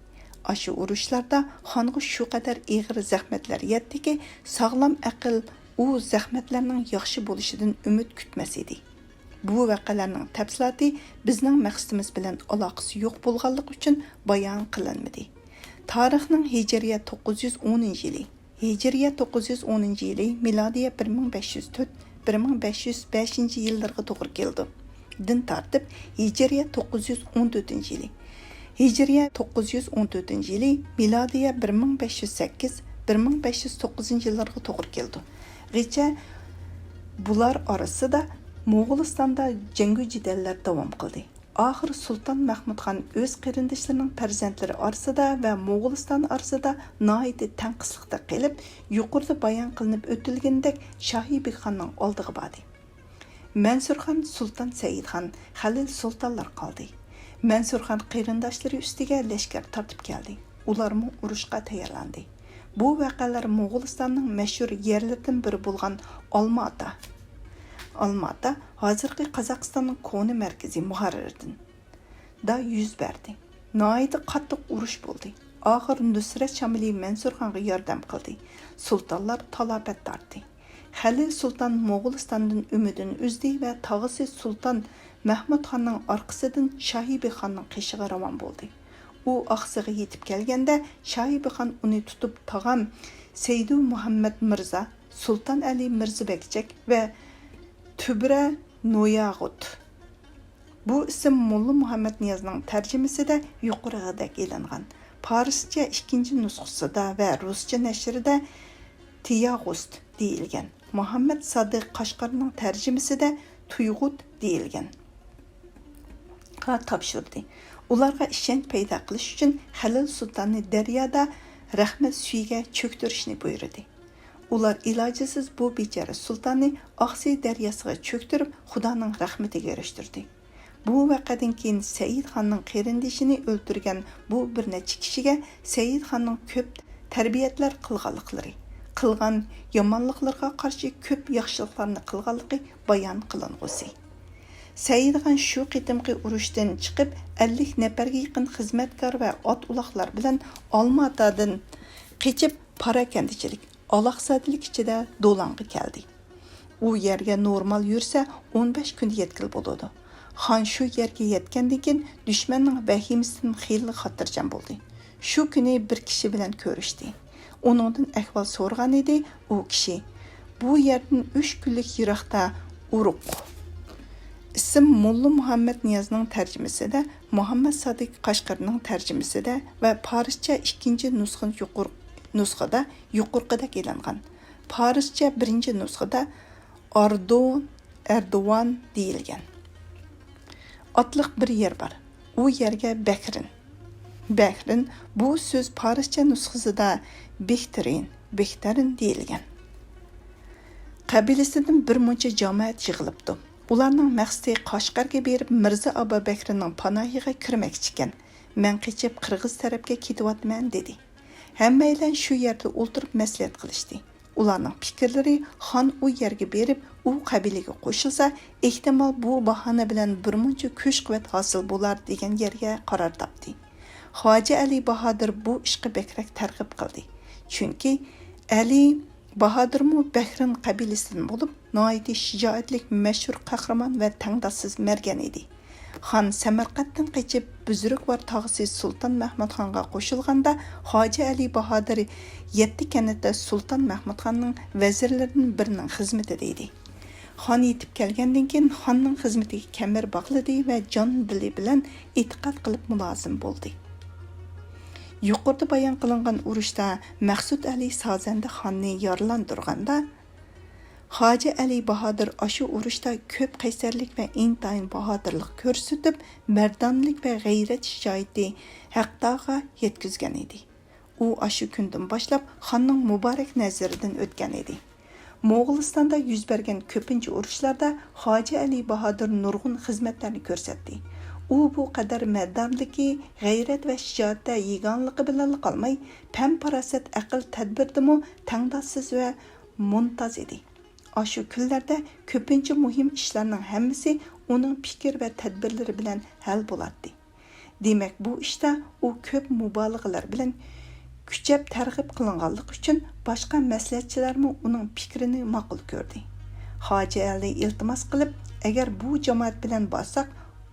Aşı urushlarda xonga shu qadar ig'ir zahmatlar yetdiki, sog'lom aql u zahmatlarning yaxshi bo'lishidan umid kutmas edi. Bu voqealarning tafsiloti bizning maqsadimiz bilan aloqasi yo'q bo'lganligi uchun bayon qilinmadi. Tarixning Hijriya 910-yili, Hijriya 910-yili, milodiya 1504-1505-yillarga to'g'ri keldi. Din tartib Hijriya 914-yili. Hijriya 914-yili, milodiya 1508-1509-yillarga to'g'ri keldi. G'icha bular orasida Moğolistan'da jangu jidallar davom qildi. Oxir Sultan Mahmud xon o'z qarindoshlarining farzandlari orasida va Moğoliston orasida noiti tanqislikda qilib, yuqorida bayon qilinib o'tilgandek Shohibek xonning oldiga bordi. Mansur xon, Sultan Said xon, Halil sultonlar qoldi. Mansur xon qarindoshlari ustiga lashkar tortib keldi. Ularmi urushga tayyorlandi. Bu voqealar Moğolistanning mashhur yerlaridan biri bo'lgan Olmaota, hozirgi Qozog'istonning koni markazi Muharrirdan da yuz berdi. Noiti qattiq urush bo'ldi. Oxir Nusrat Shamili Mansur xonga yordam qildi. Sultonlar talafot tortdi. Halil sulton Moğolistandan umidini uzdi va tog'asi Sultan Mahmud xonning orqasidan Shohibek xonning qishig'i ravon bo'ldi. U oqsig'i yetib kelganda Shohibek xon uni tutib tog'am Seydu Muhammad Mirza, Sultan Ali Mirzabekchak va Tübre Noyağut. Bu isim Molla Muhammed Niyazning tarjimasida yuqoridek e'langan. Farscha ikkinchi nusxasida va ruscha nashrida Tiyagust deyilgan. Muhammad Sadiq Qashqarning tarjimasida Tuyg'ut deyilgan. Topshirdi. Ularga ishonch paydo qilish uchun Halil sultonni daryoda rahmat suyiga cho'ktirishni buyurdi. Ular ilojisiz bu bechora sultonni Oqsiy daryosiga cho'ktirib, Xudoning rahmatiga erishtirdi. Bu voqeadan keyin Said xonning qarindishini o'ldirgan bu bir necha kishiga Said xonning ko'p tarbiyatlar qilgan yomonliklarga qarshi ko'p yaxshiliklarni qilganligi bayon qilingusi. Said xon shu qitimqi urushdan chiqib 50 nafarga yaqin xizmatkor va ot uloqlar bilan Olmaotadan qochib parakandichilik Alaqsadilik ichida Do'longa keldi. U yerga normal yursa 15 kun yetkil bo'ladi. Xon shu yerga yetgandan keyin dushmanning vahimasidan xeyli xotirjam bo'ldi. Shu kuni bir kishi bilan ko'rishdi. Uningdan ahvol so'rgan edi. U kishi bu yerdan 3 kunlik yiroqda Uruq. İsim Molla Muhammed Niyazning tarjimasida, Muhammad Sadiq Qashqarning tarjimasida va Farscha ikkinchi nusxada yuqorqidek e'langan. Farscha birinchi nusxada Erdovan deyilgan. Otliq bir yer bor. U yerga Bakrin bu so'z Farscha nusxasida Bektarin deyilgan. Qabilasidan bir muncha jamoat yig'ilibdi. Ularning maqsadi Qashqarga berib Mirza Abu Bakrining panohiga kirmoqchi ekan. Men qochib Qirg'iz tarafga ketyapman dedi. Hammaylar shu yerda o'ltirib maslahat qilishdi. Ularning fikrlari xon u yerga berib, u qabilaga qo'shilsa, ehtimol bu bahona bilan bir muncha kuch-quvvat hosil bo'lar degan yerga qaror topdi. Hoji Ali Bahodir bu ishga bekrak targ'ib qildi. Chunki Ali Bahadırmı Bakrin qabilasidan bo'lib, noiti shijoatlik mashhur qahramon va tangdossiz mergan edi. Xon Samarqanddan qochib buzrukvar tog'asi Sultan Mahmud xonga qo'shilganda, Hoji Ali Bahodir 7 kanatda Sultan Mahmud xonning vazirlarining birining xizmatida edi. Xon yetib kelgandan keyin xonning xizmatiga kamar bog'ladi va jon dili bilan e'tiqod qilib mulozim bo'ldi. Yuqorida bayon qilingan urushda Maqsud Ali Sozanda xonni yaralandirganda, Hoji Ali Bahodir ashu urushda ko'p qaysarlik va intayin bahodirlik ko'rsatib, mardonlik va g'ayrat shijoati haqdag'a yetkazgan edi. U ashu kundan boshlab xonning muborak nazaridan o'tgan edi. Moğolistan'da yüz bergen köpünçü urushlarda Hoji Ali Bahodir nurg'un xizmatlarni ko'rsatdi. U bu qadar maddarligi, g'ayrat va shijoatda yeganligi bilan qolmay, pam-parasat, aql, tadbirdimi tangdossiz va muntaz edi. Ashu kunlarda ko'pincha muhim ishlarning hammasi uning fikr va tadbirlari bilan hal bo'ladi. Demak, bu ishda u ko'p mubolag'alar bilan kuchab targ'ib qilinganlik uchun boshqa maslahatchilarmi uning fikrini ma'qul ko'rdi. Hoji Ali iltimos qilib, agar bu jamoat bilan borsak,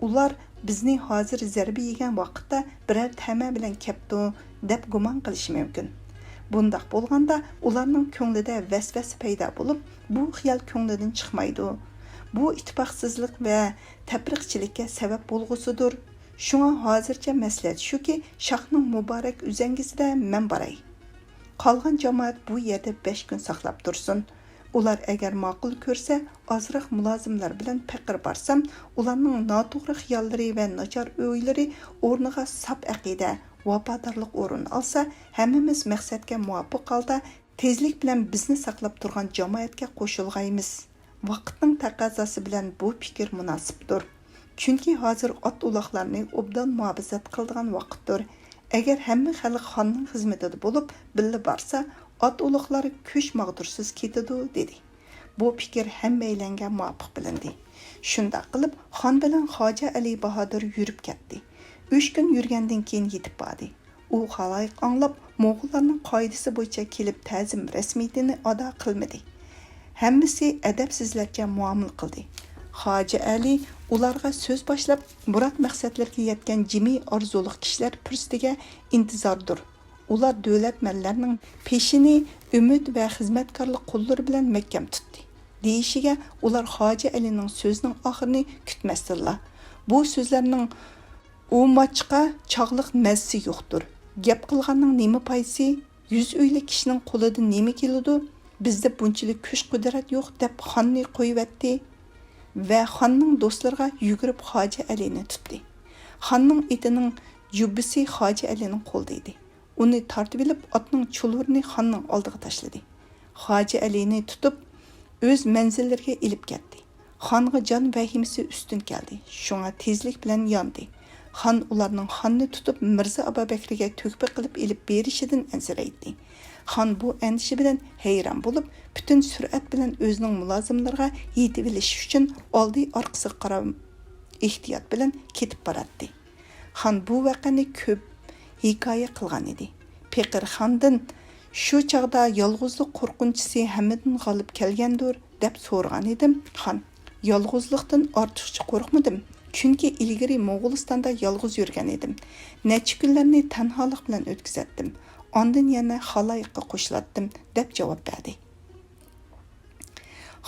ular bizni hozir zarba yegan vaqtda biror tama bilan kepti deb gumon qilishi mumkin. Bundaq bo'lganda ularning ko'nglida vasvasa paydo bo'lib, bu xiyol ko'nglidan chiqmaydi. Bu ittifoqsizlik va tafriqchilikka sabab bo'lg'usidir. Şuna hozircha maslahat shuki, shohning muborak uzangisida men boray. Qolgan jamoat bu yerda 5 kun saqlab tursin. Ular agar ma'qul ko'rsa, ozroq mulozimlar bilan faqir borsam, ularning noto'g'ri xiyollari va nachar o'ylari o'rniga sap aqida, vafodorlik o'rin olsa, hammamiz maqsadga muvofiq holda tezlik bilan bizni saqlab turgan jamoatga qo'shilgaymiz. Vaqtning taqozosi bilan bu fikr munosibdir. Chunki hozir ot uloqlarni obdan muhofazat qiladigan vaqtdir. Agar hamma xalq xonning xizmatida bo'lib, billa borsa, ot uloqlari kuch mag'dursiz ketadi, dedi. Bu fikr hammaylanga muvofiq bilindi. Shunda qilib, xon bilan Hoji Ali Bahodir yurib ketdi. 3 kun yurgandan keyin yetib bordi. U xaloyiq anglab, mo'g'ullarning qoidasi bo'yicha kelib ta'zim rasmiyatini ado qilmadi. Hammasi adabsizlarcha muomala qildi. Hoji Ali ularga so'z boshlab, murod maqsadlarga yetgan jimi orzuliq kishilar purstiga intizordir. Ular davlat manlarining peshini umid va xizmatkorlik qo'llari bilan mahkam tutdi. Deyishiga ular Hoji Alining so'zining oxirini kutmasdilar. Bu so'zlarning umochqa chog'liq mazsi yo'qdir. Gap qilganning nima paysi, 100 uyli kishining qo'lidan nima keladi? Bizda bunchalik kuch-qudrat yo'q deb xonni qo'yibdi. Ve xonning do'stlariga yugurib Hoji Alini tutdi. Xonning itining jubbisi Hoji Alining qo'lida edi. Uni tortib olib, otning chulurini xonning oldiga tashladi. Hoji Alini tutib, o'z manzillariga ilib ketdi. Xonga jon vahimasi ustun keldi. Shunga tezlik bilan yondi. Xon ularning xonni tutib Mirza Abubakriga to'kpa qilib ilib berishidan ansiraydi. Xon bu andishi bilan hayron bo'lib, butun surat bilan o'zining mulozimlariga yetib olish uchun oldi orqasiga qarab ehtiyot bilan ketib boradi. Xon bu voqeani ko'p hikoya qilgan edi. Peqir Xondan shu chaqda yolg'izlik qo'rqinchisi hammadan g'olib kelgandir deb so'ragan edim. Xon, yolg'izlikdan ortiqcha qo'rqmadim. Chunki ilgari Mo'g'ulistonda yolg'iz yurgan edim. Necha kunlarni tanholik bilan o'tkazatdim. Ondan yana xaloyiqqa qo'shilatdim deb javob berdi.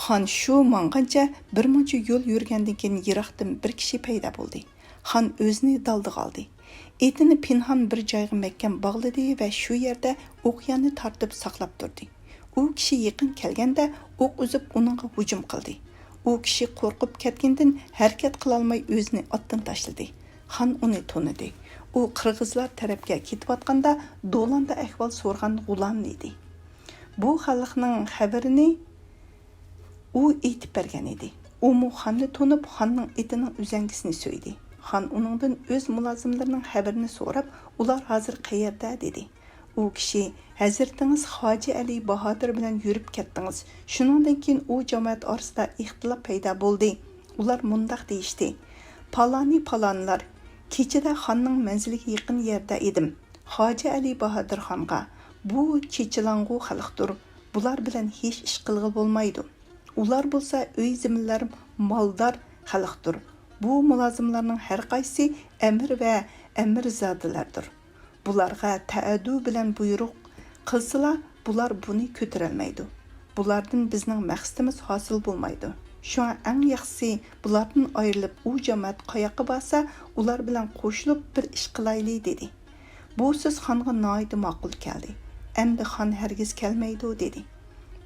Xon shu mang'ancha bir muncha yo'l yurgandan keyin yiroqdan bir kishi paydo bo'ldi. Xon o'zini daldiga oldi. Etini pinhon bir joyga mahkam bog'ladi va shu yerda o'qyonni tortib saqlab turdi. U kishi yaqin kelganda o'q uzib uningga hujum qildi. U kishi qo'rqib ketgandan harakat qila olmay o'zini otdan tashladi. Xon uni tanidi. U qirg'izlar tarafga ketayotganda Do'landa ahvol so'rgan g'ulam edi. Bu xalqning xabarini u aytib bergan edi. U xonni tanib, xonning etining uzangisini so'ydi. Xon uningdan o'z mulozimlarining xabarini so'rab, ular hozir qayerda dedi. U kishi, Hazratingiz Hoji Ali Bahodir bilan yurib ketdingiz. Shuningdan keyin u jamoat orasida ixtilof paydo bo'ldi. Ular mundaq deyishdi: Palonlar kechada xonning manziliga yaqin yerda edim. Hoji Ali Bahodir xonga, bu chechilangu xalqdir. Bular bilan hech ish qilg'il bo'lmaydi. Ular bo'lsa uy ziminlar maldor xalqdir. Bu mulozimlarning har qaysi amir va amirzodalardir. Bularga taaddu bilan buyruq qilsalar, bular buni ko'tarolmaydi. Bulardan bizning maqsadimiz hosil bo'lmaydi. Şuna eng yaxshisi bulardan ayrilib u jamoat qayoqqa borsa, ular bilan qo'shilib bir ish qilayli dedi. Bu so'z xonga noyida ma'qul keldi. Endi xon hargiz kelmaydi dedi.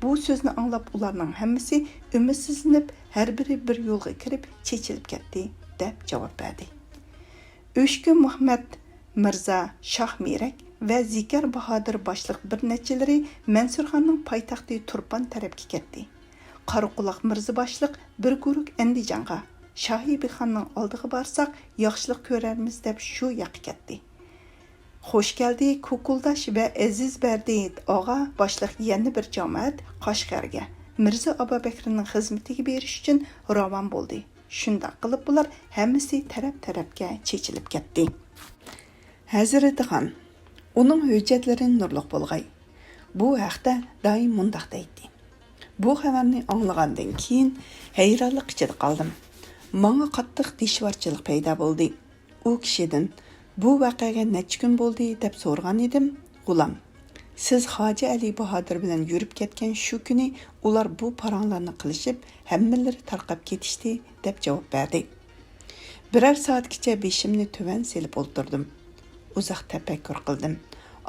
Bu so'zni anglab ularning hammasi umidsizlanib, har biri bir yo'lga kirib chechilib ketdi deb javob berdi. O'shku Muhammad Mirza Shoh Mirak ve Zikar Bahadır başlıq bir neçələri Mansurxonning poytaxti Turpan tarafga ketdi. Qaraquloq Mirza başlıq bir guruh Andijonga, Shohibixonning oldiga borsak, yaxshilik ko'rarmiz deb shu yoqqa ketdi. Xo'sh keldi Ko'kuldosh va Aziz Bardi og'a başlıq yana bir jamoat Qashqarga Mirza Abubakrning xizmatiga berish uchun ravon bo'ldi. Shunda qilib bular hammasi taraf-tarafga chechilib ketdi. Hazrati Xon uning hujjatlari nurliq bo'lg'ay. Bu haqda doim mundaq deydi. Bu xabarni anglagandan keyin hayronlik ichida qoldim. Menga qattiq dishvorchilik paydo bo'ldi. U kishidan bu voqeaga necha kun bo'ldi deb so'rgan edim. G'ulam, siz Hoji Ali Bahodir bilan yurib ketgan shu kuni ular bu paranglarni qilishib, hammalari tarqab ketishdi deb javob berdi. Birer soatgacha beshimni tuvan selib o'ltirdim. Uzoq tafakkur qildim.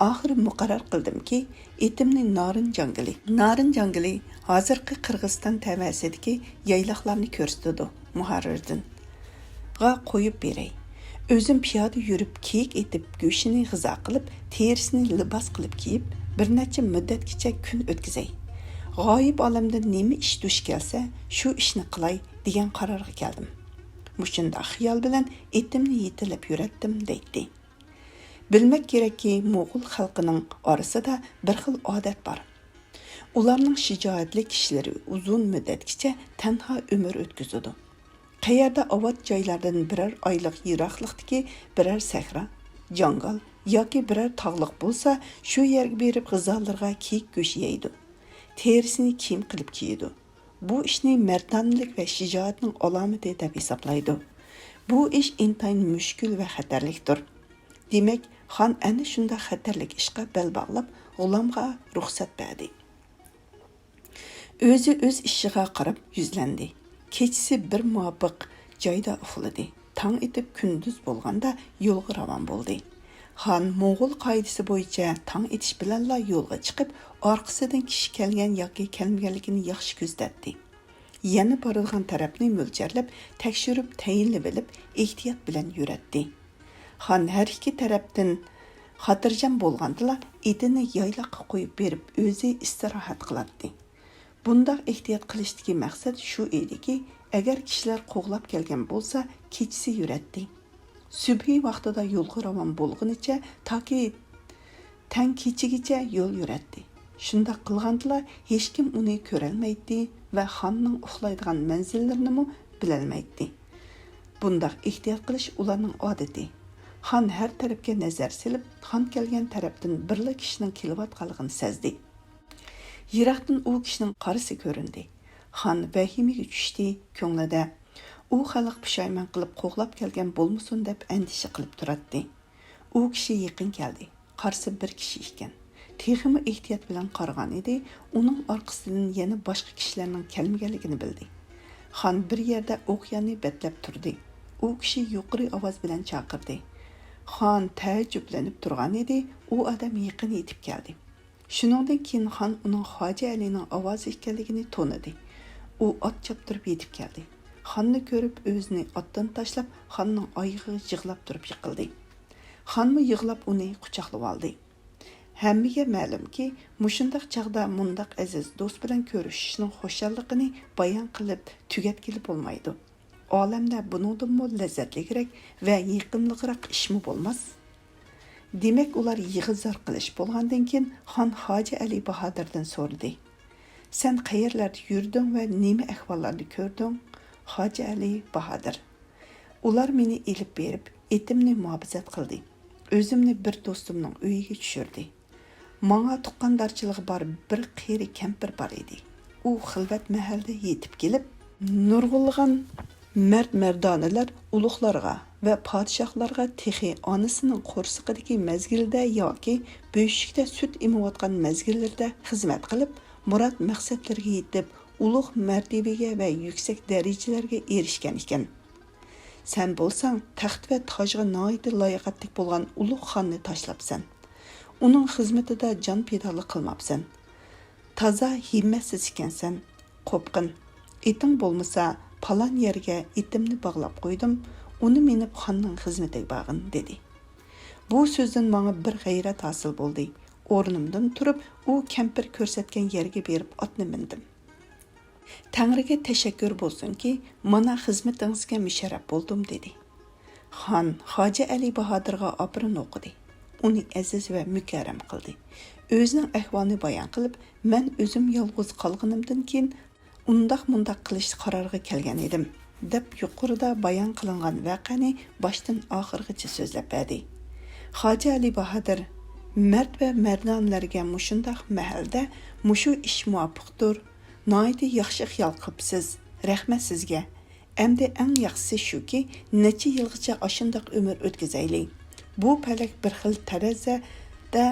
Oxiri muqarrar qildimki, etimni Narin jangili hozirgi Qirg'iziston tavasidagi yayloqlarni ko'rsatdi muharrirdan. G'a qo'yib beray. O'zim piyoda yurib kiyik etib, go'shini g'izo qilib, terisini libos qilib kiyib, bir necha muddatgacha kun o'tkazay. G'oyib olamda nima ish dush kelsa, shu ishni qilay degan qarorga keldim. Mushunda xiyol bilan etimni yetilib yuratdim deydi. Bilmek kerakki, Moğol xalqining orasida bir xil odat bor. Ularning shijoatli kishilari uzun muddatgacha tanho umr o'tkazadi. Qayerdaovat joylardan birer oylik yiroqlikdagi birer sahra, jangal yoki birer tog'liq bo'lsa, shu yerga berib g'izolarga kiyik go'shi yeydi. Terisini kiyim qilib kiyadi. Bu ishni mardonlik va shijoatning alomati deb hisoblaydi. Bu ish intayin mushkul va xatarlikdir. Demek, xon ana shunda xatarlik ishga bel bog'lab, g'ulamga ruxsat berdi. O'zi o'z ishiga qarab yuzlandi. Kechisi bir muvofiq joyda uxladi. Tong etib kunduz bo'lganda yo'lga ravon bo'ldi. Xon Mo'g'ul qoidasi bo'yicha tong etish bilanla yo'lga chiqib, orqasidan kishi kelgan yoki kelmaganligini yaxshi ko'zatdi. Yana boradigan tarafni mo'ljarlab, tekshirib, tayinlab bilib, ehtiyot bilan yuratdi. Xon har ikki tarafdan xotirjam bo'lgandila, etini yayloqqa qo'yib berib, o'zi istirohat qiladi. Bundaq ehtiyot qilishdagi maqsad shu ediki, agar kishilar qo'g'lab kelgan bo'lsa, kechisi yuratdi. Subhi vaqtida yo'lga ravon bo'lgunicha toki tang kechigacha yo'l yuratdi. Shunda qilgandilar, hech kim uni ko'rolmaydi va xonning uxlaydigan manzillarini bilolmaydi. Bundaq ehtiyot qilish ularning odati. Xon har tarafga nazar silib, xon kelgan tarafdan birla kishining kelayotganligini sezdi. Yiroqdan u kishining qarisi ko'rindi. Xon vahimaga tushdi, ko'nglida u xalq pushaymon qilib qo'g'lab kelgan bo'lmasin deb andisha qilib turadi. U kishi yaqin keldi. Qarsi bir kishi ekan. Texmi ehtiyot bilan qaragan edi, uning orqasidan yana boshqa kishilarning kelmaganligini bildi. Xon bir yerda o'qyonni betlab turdi. U kishi yuqori ovoz bilan chaqirdi. Xon taajjublanib turgan edi, u odam yaqin yetib keldi. Shuningdek keyin xon uning Hoji Alining ovozi ekanligini tonidi. U ot choptirib yetib keldi. Xonni ko'rib o'zini otdan tashlab, xonning oyog'iga yig'lab turib yiqildi. Xonmi yig'lab uni quchoqlab oldi. Hammaga ma'lumki, mushundaq chaqda mundaq aziz do'st bilan ko'rishishning xo'shalligini bayon qilib tugatgili bo'lmaydi. Olamda buningdan lazzatliroq va yaqinliroq ishmi bo'lmas? Demek ular yig'izar qilish bo'lgandan keyin xon Hoji Ali Bahodirdan so'radi. Sen qayerlarda yurding va nima ahvollarni ko'rding? Hoji Ali Bahodir: ular meni elib berib, etimni muhofazat qildi. O'zimni bir do'stimning uyiga tushirdi. Menga tuqqandarchiligi bor bir qeri kampir bor edi. U xilvat mahalda yetib kelib, nurg'ulg'an mard-mardonalar ulug'larga va podshohlarga texi onasining qo'rsiqidagi mazgilda yoki bo'shikda sut emayotgan mazgillarda xizmat qilib, murod maqsadlarga yetib, ulug' martabaga va yuksak darajalarga erishgan ekan. Sen bo'lsang, taxt va tojga noyida loyiqatlik bo'lgan ulug' xonni tashlabsan. Uning xizmatida jon pidolik qilmabsan. Toza himmatsiz ekansan. Qo'pqin. Eting bo'lmasa, palon yerga etimni bog'lab qo'ydim. Uni minib xonning xizmatiga bag'in dedi. Bu so'zdan menga bir g'ayrat hosil bo'ldi. O'rnimdan turib, u kampir ko'rsatgan yerga berib otni mindim. Tangriga tashakkur bo'lsinki, mana xizmatingizga musharraf bo'ldim dedi. Xon Hoji Ali Bahodirga obrin o'qidi. Uni aziz va mukarram qildi. O'zining ahvolini bayon qilib, men o'zim yolg'iz qolganimdan keyin undaq qilish qaroriga kelgan edim, deb yuqorida bayon qilingan voqeani boshdan oxirigacha so'zlab berdi. Hoji Ali Bahodir mard va mardonlarga mushundaq mahalda mushu ish muvofiqdir. Noiti yaxshi xiyol qilibsiz. Rahmat sizga. Endi eng yaxshisi shuki, necha yilgacha ashundaq umr o'tkazaylik. Bu palak bir xil tarzda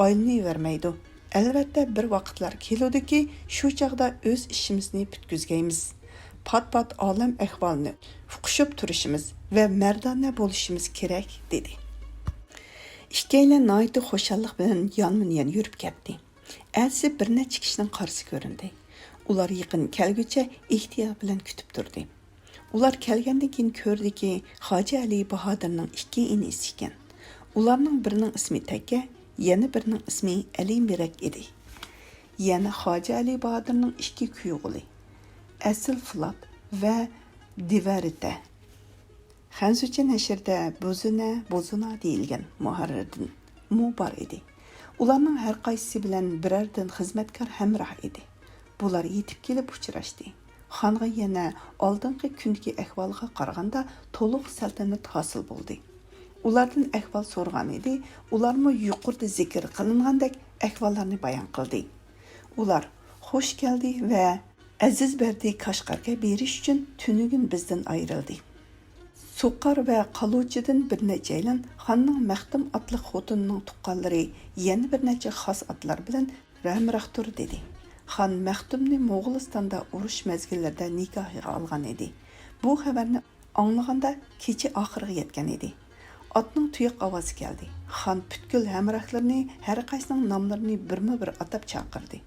oylanavermaydi. Albatta bir vaqtlar keludiki, shu chaqda o'z ishimizni bitkizgaymiz. Pat-pat olam ahvolini uqishib turishimiz va mardona bo'lishimiz kerak, dedi. Ikkilan noiti xushallik bilan yonma-yon yurib ketdi. Elsi bir necha kishining qarshi ko'rindi. Ular yaqin kelguncha ehtiyot bilan kutib turdi. Ular kelgandan keyin ko'rdiki, Hoji Ali Bahodirning ikki inisi ekan. Ularning birining ismi Takka, yana birining ismi Ali Mirak edi. Yana Hoji Ali Bahodirning ikki kuyug'uli, Asl Fulat va Divarita. Xanzucha nashrda Buzuna deyilgan muharrirdan mubar edi. Ularning har qaysisi bilan birardan xizmatkor hamroh edi. Bular yetib kelib uchrashdi. Xonga yana oldingi kundagi ahvolga qaraganda to'liq saltanat hosil bo'ldi. Ulardan ahvol so'rgan edi. Ularmi yuqorida zikr qilingandek ahvollarni bayon qildi. Ular xush keldi va aziz berdi Qashqarga berish uchun tunugun bizdan ayrildi. Suqar va Qaluvchidan bir nechaylin xonning Maxtum otli xotinining tuqqanlari yana bir necha xos otlar bilan ramrahtur dedi. Xon Maxtumni Mo'g'ulistonda urush mezgillarida nikohiga olgan edi. Bu xabarni anglaganda kecha oxiriga yetgan edi. Otning tuyuq ovozi keldi. Xon butkul hamrohlarini har qaysining nomlarini birma-bir atab chaqirdi.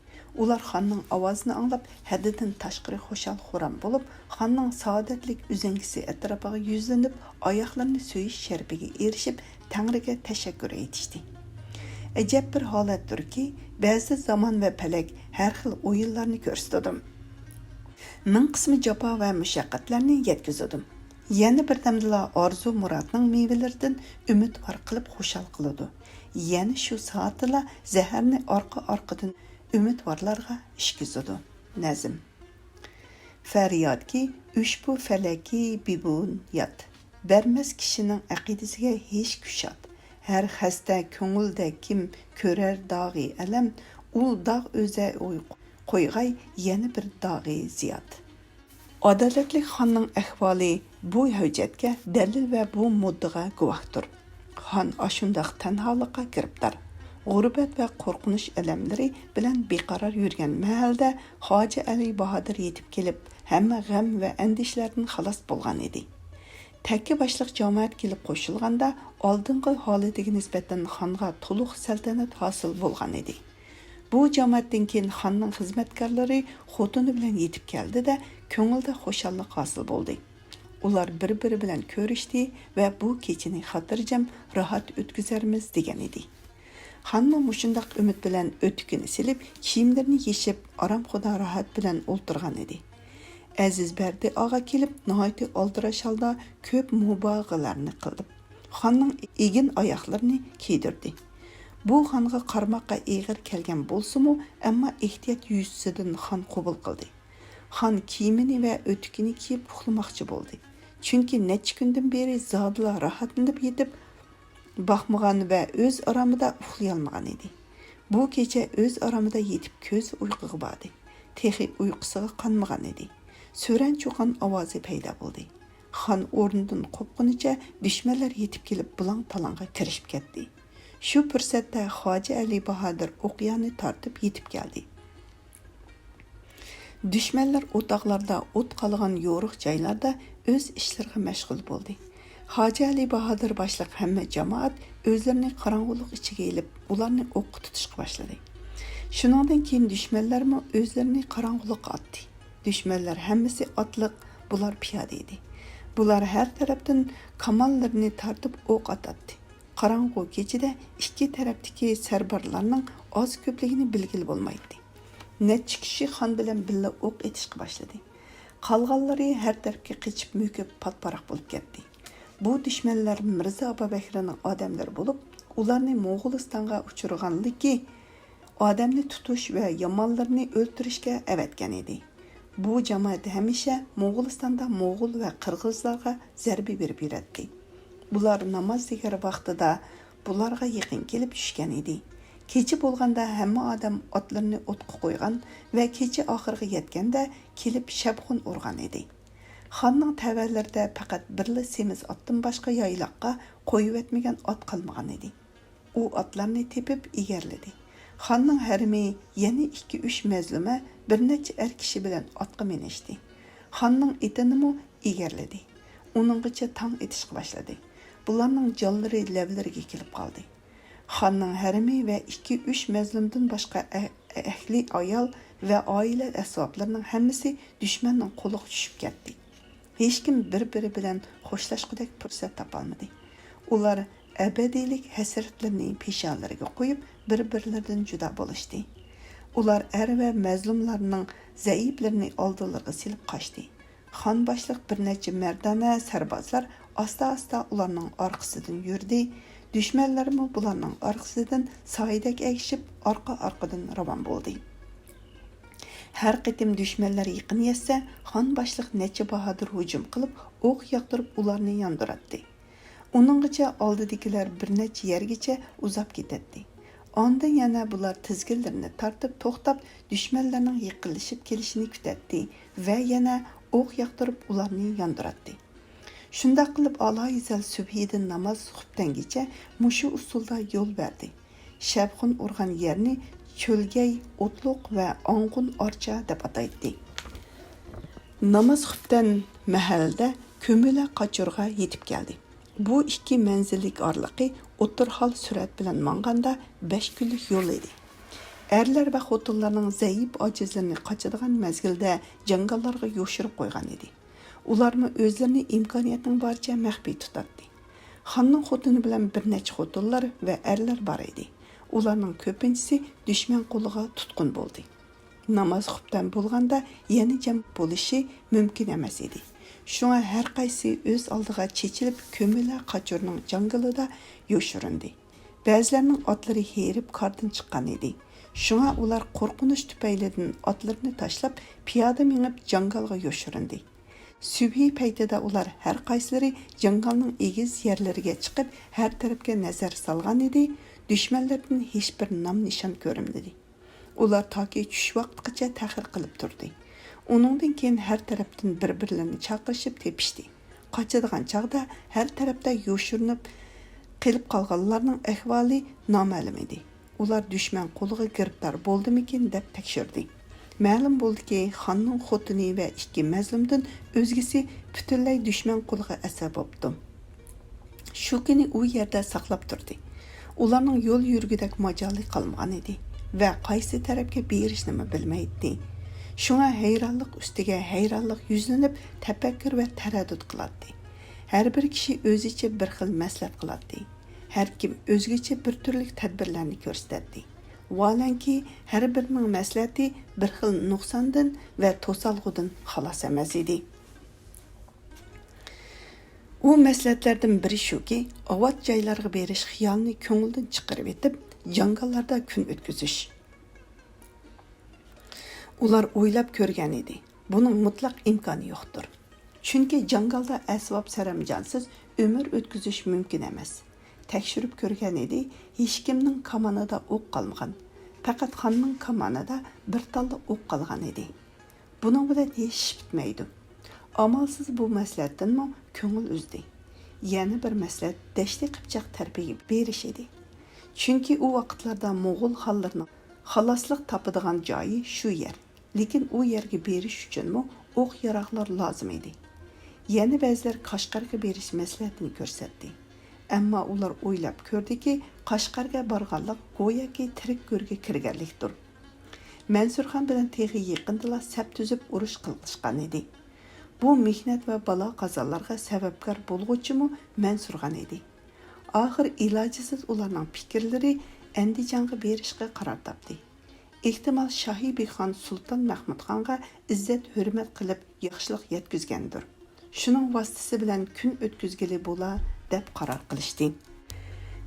Ular xonning ovozini anglab, haddidan tashqari xushal-xuram bo'lib, xonning saodatlik uzangisi atrofiga yuzlanib, oyoqlarini so'yish sharpiga erishib, Tangriga tashakkur aytishdi. Ajab bir holatdirki, ba'zi zamon va palak har xil o'yinlarni ko'rsatdim. Min qismi jafo va mushaqqatlarni yetkazdim. Yana bir damdala orzu murodning mevalaridan umidvor qilib xushal qiladi. Yana shu soatda zaharni orqa-orqadan umidvorlarga ishkizadi. Nazm. Faryodki ushbu falaki bibun yot. Bermas kishining aqidasiga hech kushat. Her xasta ko'ngilda kim ko'rar dog'i alam, ul dog' o'za qo'yg'ay yana bir dog'i ziyod. Adolatli xonning ahvoli bu hujjatga dalil va bu muddaga guvohdir. Xon ashundaq tanholikqa giribdor. G'urbat va qo'rqinish alamlari bilan beqaror yurgan mahalda Hoji Ali Bahodir yetib kelib, hamma g'am va andishlardan xalos bo'lgan edi. Takki boshliq jamoat kelib qo'shilganda oldingi holatiga nisbatan xonga to'liq saltanat hosil bo'lgan edi. Bu jamoatdan keyin xonning xizmatkorlari xotini bilan yetib keldi-da, ko'ngilda xushallik hosil bo'ldi. Ular bir-biri bilan ko'rishdi va bu kechani xotirjam, rohat o'tkazarmiz degan edi. Xonmi mushundaq umid bilan o'tikini silib, kiyimlarini yechib, oromxo'da rohat bilan o'ltirgan edi. Aziz Berdi ağa kelib, nihoyatda oldirash holda ko'p mubog'alarni qildi. Xonning egin oyoqlarini kiydirdi. Bu xonga qarmoqqa eg'ir kelgan bo'lsa-mu, ammo ehtiyot yuzasidan xon qabul qildi. Xon kiyimini va o'tikini kiyib uxlamoqchi bo'ldi. Chunki necha kundan beri zodla rohatlanib yetib baxmagan va o'z oromida uxlay olmagan edi. Bu kecha o'z oromida yetib ko'z uyquga bordi. Texi uyqusiga qonmagan edi. So'ran cho'qan ovozi paydo bo'ldi. Xon o'rnidan qo'pqunicha dushmanlar yetib kelib bulang-talangga kirishib ketdi. Shu fursatda Hoji Ali Bahodir o'qiyani tortib yetib keldi. Dushmanlar o'toqlarda o't qolgan yo'riq joylarda o'z ishlariga mashg'ul bo'ldi. Hoji Ali Bahodir boshliq hamma jamoat o'zlarini qorong'ulik ichiga elib, ularni o'qqa tutishga boshladi. Shuningdan keyin dushmanlarmi o'zlarini qorong'ulikqa otdi. Dushmanlar hammasi otliq, bular piyoda edi. Bular har tarafdan kamonlarini tortib o'q otadi. Qarang'u kechida ikki tarafdagi sarbarlarning oz ko'pligini bilgili bo'lmaydi. Necha kishi xon bilan billa o'q etishga boshladi. Qolganlari har tarafga qochib mo'kib patparaq bo'lib ketdi. Bu dushmanlar Mirzo Babakirning odamlari bo'lib, ularni Mo'g'ulistonga uchirganligi odamni tutish va yomonlarni o'ldirishga avatgan edi. Bu jamoat hamisha Mo'g'ulistonda Mo'g'ul va qirg'izlarga zarba berib yuradi. Bular namoz degar vaqtida bularga yaqin kelib tushgan edi. Kecha bo'lganda hamma odam otlarini o'tqa qo'ygan va kecha oxirga yetganda kelib shabxun urgan edi. Xonning tavallarida faqat birli semiz otdan boshqa yayloqqa qo'yib etmagan ot qolmagan edi. U otlarni tepib egarladi. Xonning harmi yana 2-3 mazluma bir necha er kishi bilan otga minishdi. Xonning itini egarladi. Uninggacha tong etishga boshladi. Bularning jonlari lavlariga kelib qoldi. Xonning harmi va 2-3 mazlumdan boshqa ahli ayol va oila asboblarining hammasi dushmanning qo'liga tushib ketdi. Hech kim bir-biri bilan xo'shlashqudek fursat topolmadi. Ular abadiylik hasratlarini peshonlariga qo'yib, bir-birlaridan juda bo'lishdi. Ular er va mazlumlarning zaiflarini oldilariga silib qochdi. Xon boshliq bir necha mardona sarbozlar asta-asta ularning orqasidan yurdi. Düşmanlarımı bularning orqasidan soyidek egishib orqa-orqadan ravon bo'ldi. Har qitim düşmanlar yaqin yetsa, xon boshliq necha bahodir hujum qilib, o'q yoqtirib ularni yondiratdi. Uninggacha oldidagilar bir necha yergacha uzab ketadi. Ondan yana bular tizginlarini tortib to'xtab, düşmanlarning yiqilishib kelishini kutadi va yana o'q yoqtirib ularni yondiratdi. Shunda qilib Alayizal subhidin namoz xubtangacha mushu usulda yo'l berdi. Shabxun urgan yerni cho'lgay, o'tliq va onqun orcha deb ataydi. Namoz xubtan mahalda ko'mila qochurga yetib keldi. Bu ikki manzillik orliqi o'tirhol surat bilan manganda 5 kunlik yo'l edi. Erlar va xotinlarning zaif ojizlarini qochadigan mezgilda jangallarga yo'shirib qo'ygan edi. Ularmı özlerini imkoniyatning baricha maxfiy tutadi. Xonning xotini bilan bir necha xotinlar va erlar bor edi. Ularning ko'pinchisi dushman qo'liga tutqun bo'ldi. Namoz xubdan bo'lganda yana jam bo'lishi mumkin emas edi. Shunga har qaysi o'z oldiga chechilib ko'mila qochurning jangalida yo'shirindi. Ba'zilarning otlari herib qardan chiqqan edi. Shunga ular qo'rqinish tufaylidan otlarini tashlab piyoda minib jangalga yo'shirindi. Sübhi paytida ular har qaysilari jangalning egiz yerlariga chiqib, har tarafga nazar solgan edi. Dushmanlardan hech bir nom nishon ko'rinmadi. Ular toki tush vaqtgacha ta'xir qilib turdi. Uningdan keyin har tarafdan bir-birlarini chaqirishib tepishdi. Qochadigan chaqda har tarafda yo'shirinib qilib qolganlarning ahvoli noma'lum edi. Ular dushman qo'liga giribdor bo'ldimikin deb tekshirdi. Ma'lum bo'ldiki, xonning xotini va ikki mazlumdan o'zgisi butunlay dushman qo'liga asir bo'ldi. Shu kuni u yerda saqlab turdi. Ularning yo'l yurgidek majoli qolmagan edi va qaysi tarafga berishni bilmaydi. Shunga hayronlik ustiga hayronlik yuzlanib, tafakkur va taraddud qiladi. Har bir kishi o'zicha bir xil maslahat qiladi. Har kim o'zgacha bir turli tadbirlarni ko'rsatadi. Valanki har birining maslahati bir xil nuqsondan va to'salg'udan xalos emas edi. U maslahatlardan biri shuki, avod joylarga berish xiyolini ko'ngildan chiqarib etib, jangallarda kun o'tkazish. Ular o'ylab ko'rgan edi. Buning mutlaq imkoni yo'qdir. Chunki jangalda asbob saramjonsiz umr o'tkazish mumkin emas. Tekshirib ko'rgan edi, hech kimning kamonida o'q qolmagan. Faqat xonning kamonida bir talla o'q qolgan edi. Buning bilan hech bitmaydi. Amalsiz bu maslahatdanmi ko'ngil uzdi. Yana bir maslahat Dashti Qipchoq tarbiga berish edi. Chunki u vaqtlarda Mo'g'ul xonlarining xaloslik topadigan joyi shu yer. Lekin u yerga berish uchunmi o'q yaroqlar lozim edi. Yana ba'zilar Qashqarga berish maslahatini ko'rsatdi. Ammo ular o'ylab ko'rdiki, Qashqarga borganlik go'yoki tirik go'rga kirganlikdir. Mansurxon bilan texi yaqindala sap tuzib urush qilishgan edi. Bu mehnat va balo qazolarga sababkor bo'lg'uchimi Mansurxon edi. Ahir ilojisiz ularning fikrlari Andijonga berishga qaror topdi. Ehtimal Shohibixon Sulton Mahmudxonga izzat hurmat qilib yaxshilik yetkazgandir. Shuning vositasi bilan kun o'tkazgili bo'la deb qaror qilishdi.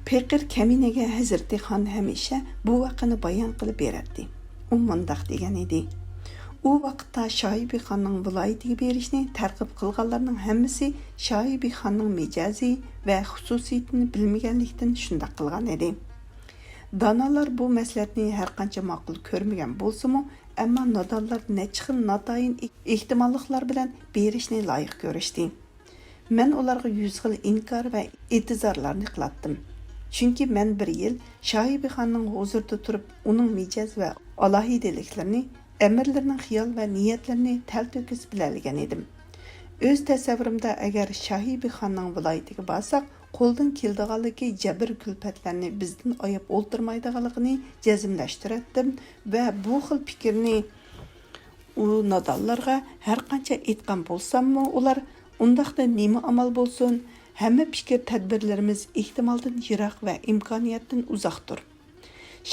Pekir Kaminaga Hazrati Xon hamisha bu voqeani bayon qilib beradi. U mundaq degan edi. U vaqtda Shohibixonning viloyatiga berishni targ'ib qilganlarning hammasi Shohibixonning mijozi va xususiyatini bilmaganlikdan shunday qilgan edi. Donolar bu maslahatni har qancha ma'qul ko'rmagan bo'lsa-mu, ammo nodonlar necha xil notayin ehtimolliklar bilan berishni loyiq ko'rishdi. Men ularga 100 xil inkor va e'tizorlarni qilatdim. Chunki men bir yil Shohibixonning huzurida turib, uning mijoz va alohidaliklarini, amirlarning xiyol va niyatlarini talto'kis biladigan edim. O'z tasavvurimda agar Shohibixonning viloyatiga borsak, qo'ldan keldiganligi jabr kulfatlarni bizdan oyib o'ltirmaydiganligini jazmlashtirdim va bu xil fikrni u nodonlarga har qancha aytgan bo'lsam-mu, ular undaqda nima amal bo'lsin, hamma fikr tadbirlarimiz ehtimoldan yiroq va imkoniyatdan uzoqdir.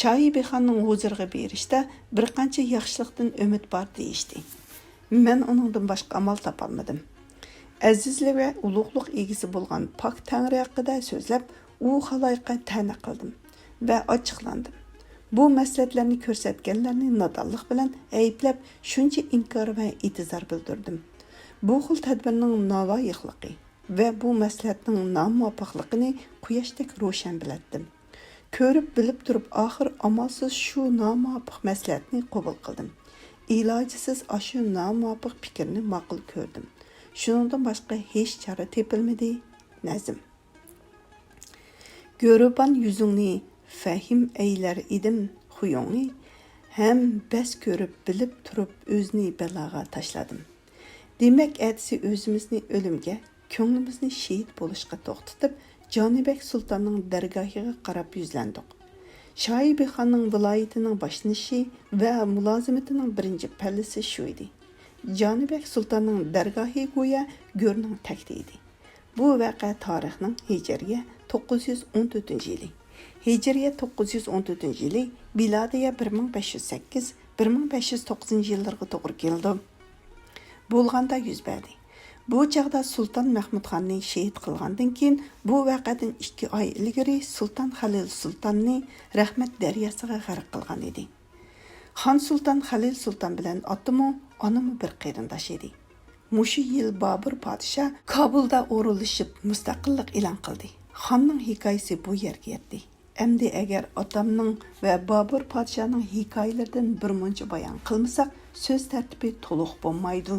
Shohibixonning huzuriga berishda bir qancha yaxshilikdan umid bor deyishdi. Men uningdan boshqa amal topolmadim. Azizlik va ulug'liq egisi bo'lgan pok Tangri haqida so'zlab, u xaloyiqqa ta'na qildim va ochiqlandim. Bu maslahatlarni ko'rsatganlarni nodonlik bilan ayblab, shuncha inkor va e'tizor bildirdim. Bu xil tadbirning navoyiqligi va bu maslahatning nomuvofiqligini quyoshdek ro'shan bilatdim. Ko'rib bilib turib, oxir amalsiz shu nomuvofiq maslahatni qabul qildim. Ilojisiz shu nomuvofiq fikrni ma'qul ko'rdim. Shuningdan boshqa hech chora tepilmadi. Nazm. Görüban yüzüngni fahim eyler idim huyungni, hem bes görüp bilip turup özünü belaga taşladım. Demek etsi özümüzni ölümge, könglimizini şehit boluşqa to'xtatib, Canibek Sultanның dergahıga qarab yüzlendik. Shohibixonning viloyatining boshlanishi va mulozimatining birinchi pallasi shu edi. Canibek Sultanның dergahı go'ya go'rning takdi edi. Bu vaqa tarixning Hijriya 914 yili. Hijriya 914 yili, Biladiya 1508-1509 yillarga to'g'ri keldi. Bo'lganda yuz berdi. Bu chaqda Sultan Mahmudxonni shehid qilgandan keyin bu vaqadan 2 oy ilgari Sultan Halil Sultanni rahmat daryosiga g'arq qilgan edi. Xon Sultan Halil Sultan bilan otimi, onami bir qarindosh edi. Mushu yil Bobur podsha Kabulda o'rilishib mustaqillik e'lon qildi. Xonning hikoyasi bu yerga yetdi. Endi agar otamning va Bobur podshaning hikoyalaridan bir muncha bayon qilmasak, so'z tartibi to'liq bo'lmaydi.